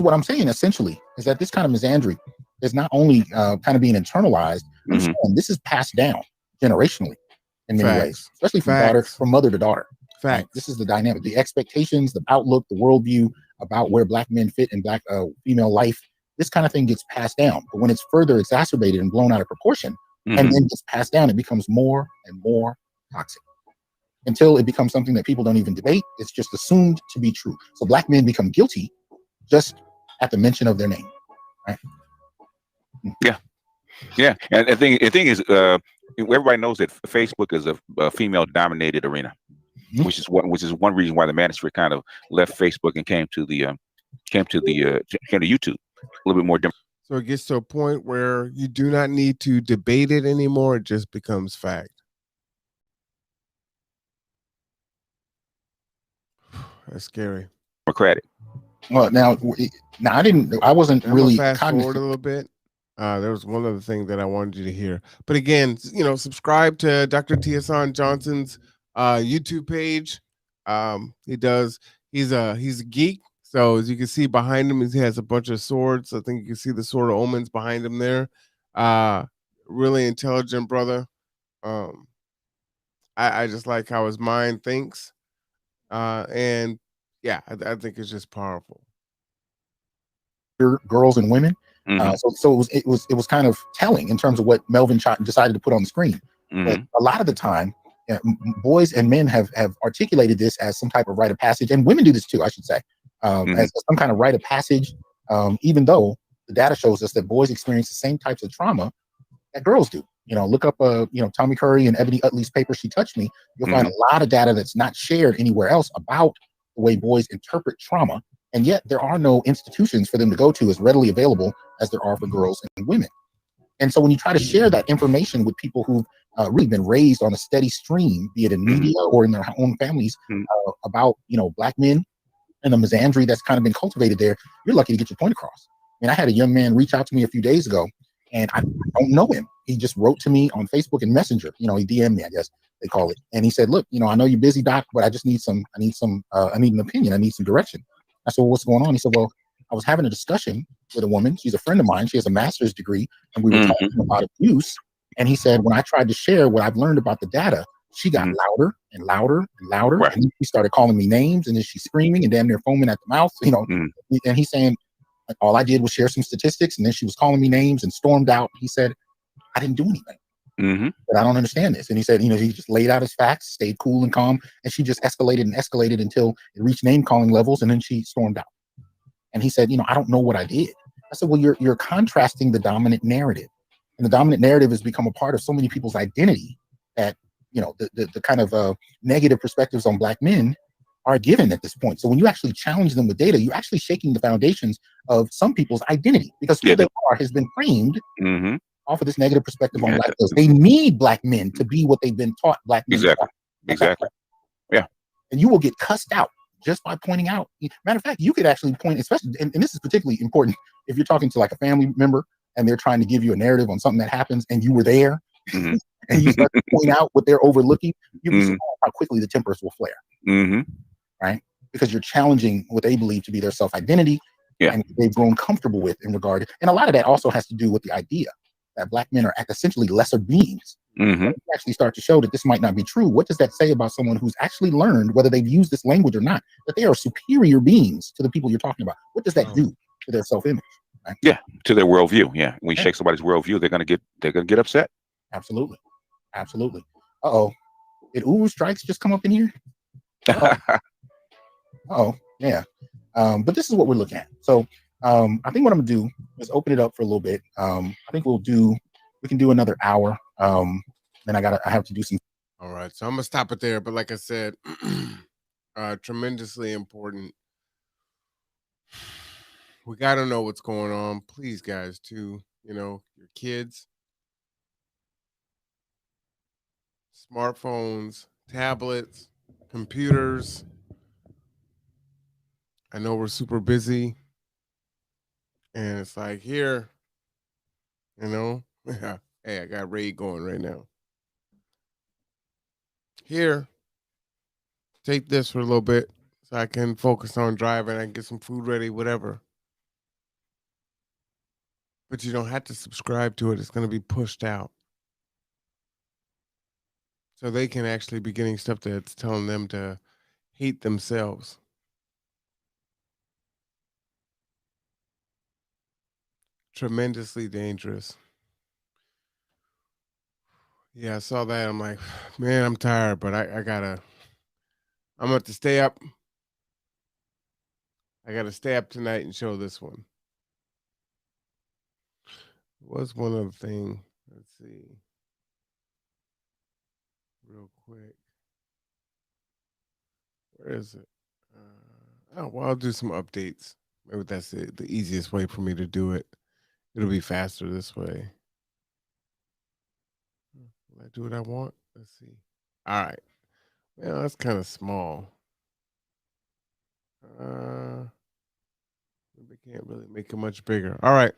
what I'm saying essentially is that this kind of misandry is not only kind of being internalized, this is passed down generationally in many ways, especially from mother to daughter. Fact. This is the dynamic, the expectations, the outlook, the worldview about where black men fit in black female life, this kind of thing gets passed down. But when it's further exacerbated and blown out of proportion, and then gets passed down, it becomes more and more toxic until it becomes something that people don't even debate. It's just assumed to be true. So black men become guilty just at the mention of their name. Right? Yeah. And the thing is, everybody knows that Facebook is a female-dominated arena, which is one reason why the manosphere kind of left Facebook and came to YouTube a little bit more. So it gets to a point where you do not need to debate it anymore. It just becomes fact. That's scary. Democratic. Well, now I wasn't really fast cognizant. forward a little bit. There was one other thing that I wanted you to hear. But again, subscribe to Dr. T Hasan Johnson's YouTube page. He's a geek. So as you can see behind him, he has a bunch of swords. I think you can see the sword of omens behind him there. Really intelligent brother. I just like how his mind thinks. And yeah, I think it's just powerful. Girls and women. So it was kind of telling in terms of what Melvin decided to put on the screen. But a lot of the time, boys and men have articulated this as some type of rite of passage, and women do this too, I should say, as some kind of rite of passage. Even though the data shows us that boys experience the same types of trauma that girls do. Look up Tommy Curry and Ebony Utley's paper "She Touched Me." You'll find a lot of data that's not shared anywhere else about the way boys interpret trauma. And yet there are no institutions for them to go to as readily available as there are for girls and women. And so when you try to share that information with people who've really been raised on a steady stream, be it in media or in their own families, about black men and the misandry that's kind of been cultivated there, you're lucky to get your point across. I had a young man reach out to me a few days ago, and I don't know him. He just wrote to me on Facebook and Messenger. He DM'd me, I guess they call it. And he said, "Look, I know you're busy, Doc, but I just need I need an opinion. I need some direction." I said, "Well, what's going on?" He said, "Well, I was having a discussion with a woman. She's a friend of mine. She has a master's degree, and we were talking about abuse." And he said, "When I tried to share what I've learned about the data, she got louder and louder and louder. Right. And she started calling me names, and then she's screaming and damn near foaming at the mouth, And he's saying, all I did was share some statistics, and then she was calling me names and stormed out." He said, "I didn't do anything. But I don't understand this." And he said, he just laid out his facts, stayed cool and calm, and she just escalated and escalated until it reached name calling levels, and then she stormed out. And he said, "I don't know what I did." I said, "Well, you're contrasting the dominant narrative, and the dominant narrative has become a part of so many people's identity that the kind of negative perspectives on black men are given at this point. So when you actually challenge them with data, you're actually shaking the foundations of some people's identity, because who they are has been framed off of this negative perspective on black males. They need black men to be what they've been taught black men are. Exactly. Yeah. And you will get cussed out just by pointing out. Matter of fact, you could actually point, especially, and this is particularly important if you're talking to like a family member and they're trying to give you a narrative on something that happens and you were there, and you start to point out what they're overlooking, you'll be surprised how quickly the tempers will flare. Right? Because you're challenging what they believe to be their self-identity, and they've grown comfortable with in regard. And a lot of that also has to do with the idea that black men are essentially lesser beings. You actually start to show that this might not be true. What does that say about someone who's actually learned, whether they've used this language or not, that they are superior beings to the people you're talking about? What does that do to their self-image? Right? Yeah, to their worldview. Yeah, when you shake somebody's worldview, they're gonna get upset. Absolutely. Did Uru Strikes just come up in here? Yeah. But this is what we're looking at. So I think what I'm gonna do is open it up for a little bit. I think we can do another hour. Then I have to do some. All right, so I'm gonna stop it there. But like I said, tremendously important. We gotta know what's going on, please, guys. Too, your kids, smartphones, tablets, computers. I know we're super busy, and it's like here, hey, I got Raid going right now. Here, take this for a little bit so I can focus on driving. I can get some food ready, whatever. But you don't have to subscribe to it. It's going to be pushed out. So they can actually be getting stuff that's telling them to hate themselves. tremendously dangerous. Yeah, I saw that. I'm like, man, I'm tired, but I'm gonna have to stay up. I gotta stay up tonight and show this one. Was one other thing. Let's see. Real quick. Where is it? Well, I'll do some updates. Maybe that's the easiest way for me to do it. It'll be faster this way. Will I do what I want? Let's see. All right. Well, that's kind of small. Maybe can't really make it much bigger. All right.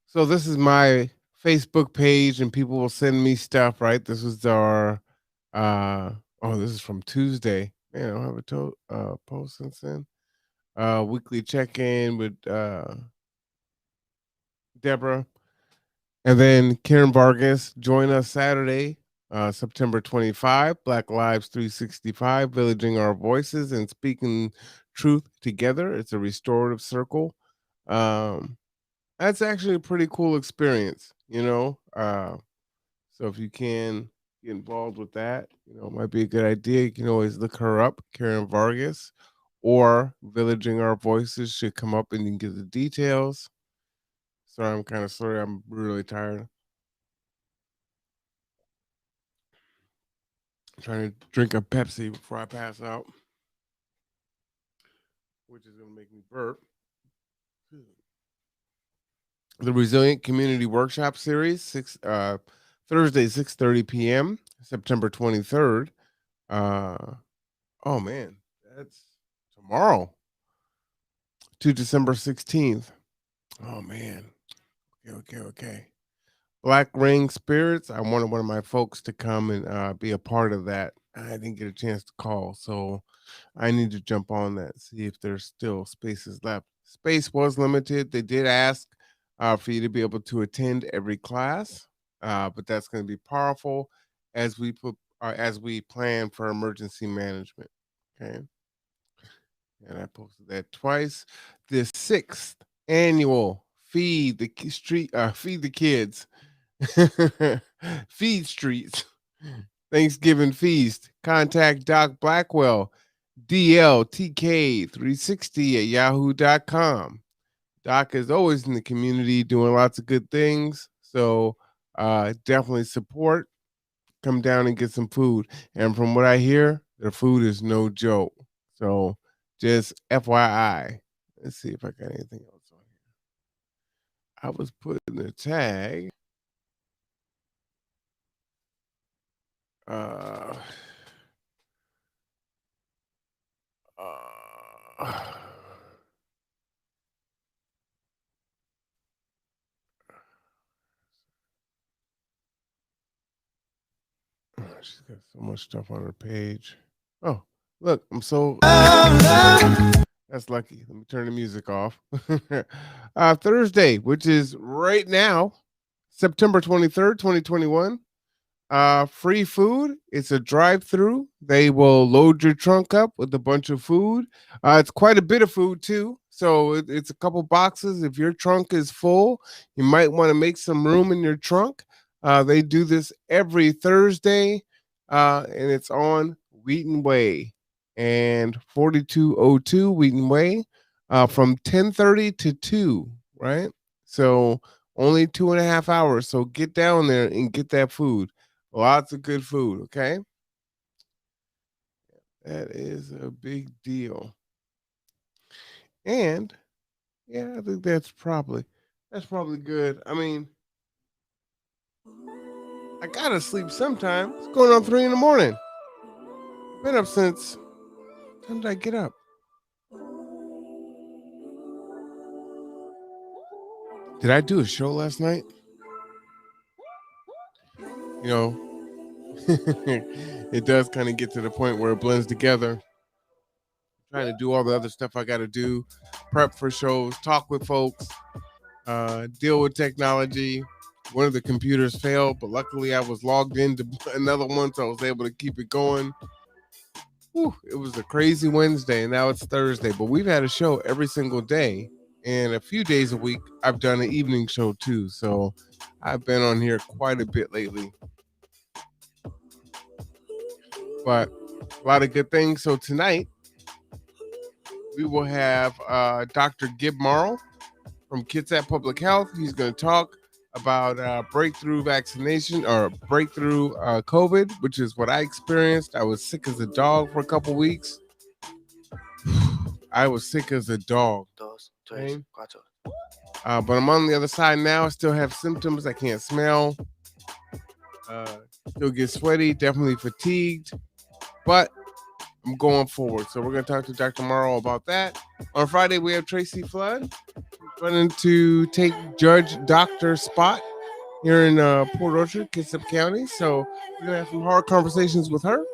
So this is my Facebook page, and people will send me stuff. Right. This was our. This is from Tuesday. Man, I don't have a post since then. Weekly check-in with Deborah. And then Karen Vargas, join us Saturday, September 25, Black Lives 365, Villaging Our Voices and Speaking Truth Together. It's a restorative circle. That's actually a pretty cool experience, you know. So if you can get involved with that, it might be a good idea. You can always look her up, Karen Vargas, or Villaging Our Voices should come up and you can get the details. Sorry, I'm kind of sorry. I'm really tired. I'm trying to drink a Pepsi before I pass out, which is going to make me burp. The Resilient Community Workshop Series, Thursday, 6:30 p.m., September 23rd. Oh, man, that's tomorrow to December 16th. Oh, man. Okay. Black Ring Spirits. I wanted one of my folks to come and be a part of that. I didn't get a chance to call, so I need to jump on that, see if there's still spaces left. Space was limited. They did ask for you to be able to attend every class, but that's going to be powerful as we plan for emergency management. Okay, and I posted that twice. The 6th annual Feed the Kids Feed Streets Thanksgiving Feast. Contact Doc Blackwell, DLTK360 at yahoo.com. Doc is always in the community doing lots of good things. So definitely support. Come down and get some food. And from what I hear, their food is no joke. So just FYI. Let's see if I got anything else on here. I was putting the tag. She's got so much stuff on her page. Oh, look, I'm so that's lucky. Let me turn the music off. Thursday, which is right now, September 23rd, 2021. Free food. It's a drive-through. They will load your trunk up with a bunch of food. It's quite a bit of food too. So it's a couple boxes. If your trunk is full, you might want to make some room in your trunk. They do this every Thursday, and it's on Wheaton Way and 4202 Wheaton Way, from 10:30 to 2. Right. So only 2.5 hours. So get down there and get that food. Lots of good food, okay? That is a big deal. And yeah, I think that's probably good. I mean, I gotta sleep sometime. It's going on 3 a.m. I've been up since, when did I get up? Did I do a show last night? You know, it does kind of get to the point where it blends together. Trying to do all the other stuff I got to do, prep for shows, talk with folks, deal with technology. One of the computers failed, but luckily I was logged into another one, so I was able to keep it going. Whew, it was a crazy Wednesday, and now it's Thursday, but we've had a show every single day, and a few days a week I've done an evening show too. So I've been on here quite a bit lately. But a lot of good things. So tonight we will have Dr. Gib Morrow from Kitsap Public Health. He's going to talk about breakthrough vaccination or breakthrough COVID, which is what I experienced. I was sick as a dog for a couple weeks. I was sick as a dog. Okay? But I'm on the other side now. I still have symptoms. I can't smell. Still get sweaty, definitely fatigued. But I'm going forward. So we're going to talk to Dr. Morrow about that. On Friday, we have Tracy Flood running to take Judge Doctor spot here in Port Orchard, Kitsap County. So we're going to have some hard conversations with her.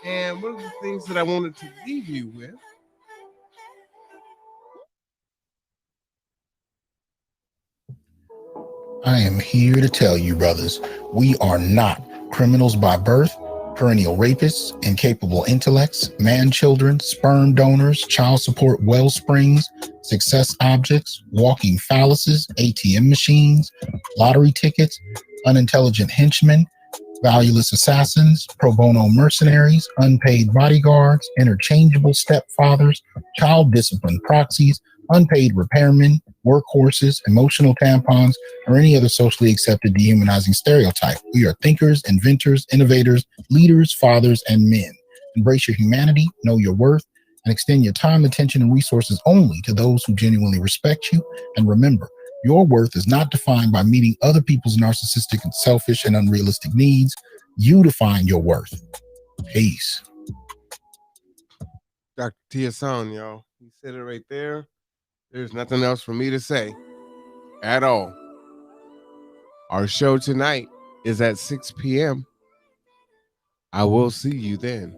And one of the things that I wanted to leave you with I am here to tell you, brothers, we are not criminals by birth, perennial rapists, incapable intellects, man-children, sperm donors, child support wellsprings, success objects, walking phalluses, ATM machines, lottery tickets, unintelligent henchmen, valueless assassins, pro bono mercenaries, unpaid bodyguards, interchangeable stepfathers, child discipline proxies, unpaid repairmen, workhorses, emotional tampons, or any other socially accepted dehumanizing stereotype. We are thinkers, inventors, innovators, leaders, fathers, and men. Embrace your humanity, know your worth, and extend your time, attention, and resources only to those who genuinely respect you. And remember, your worth is not defined by meeting other people's narcissistic and selfish and unrealistic needs. You define your worth. Peace. Dr. T Hasan, y'all. He said it right there. There's nothing else for me to say at all. Our show tonight is at 6 p.m. I will see you then.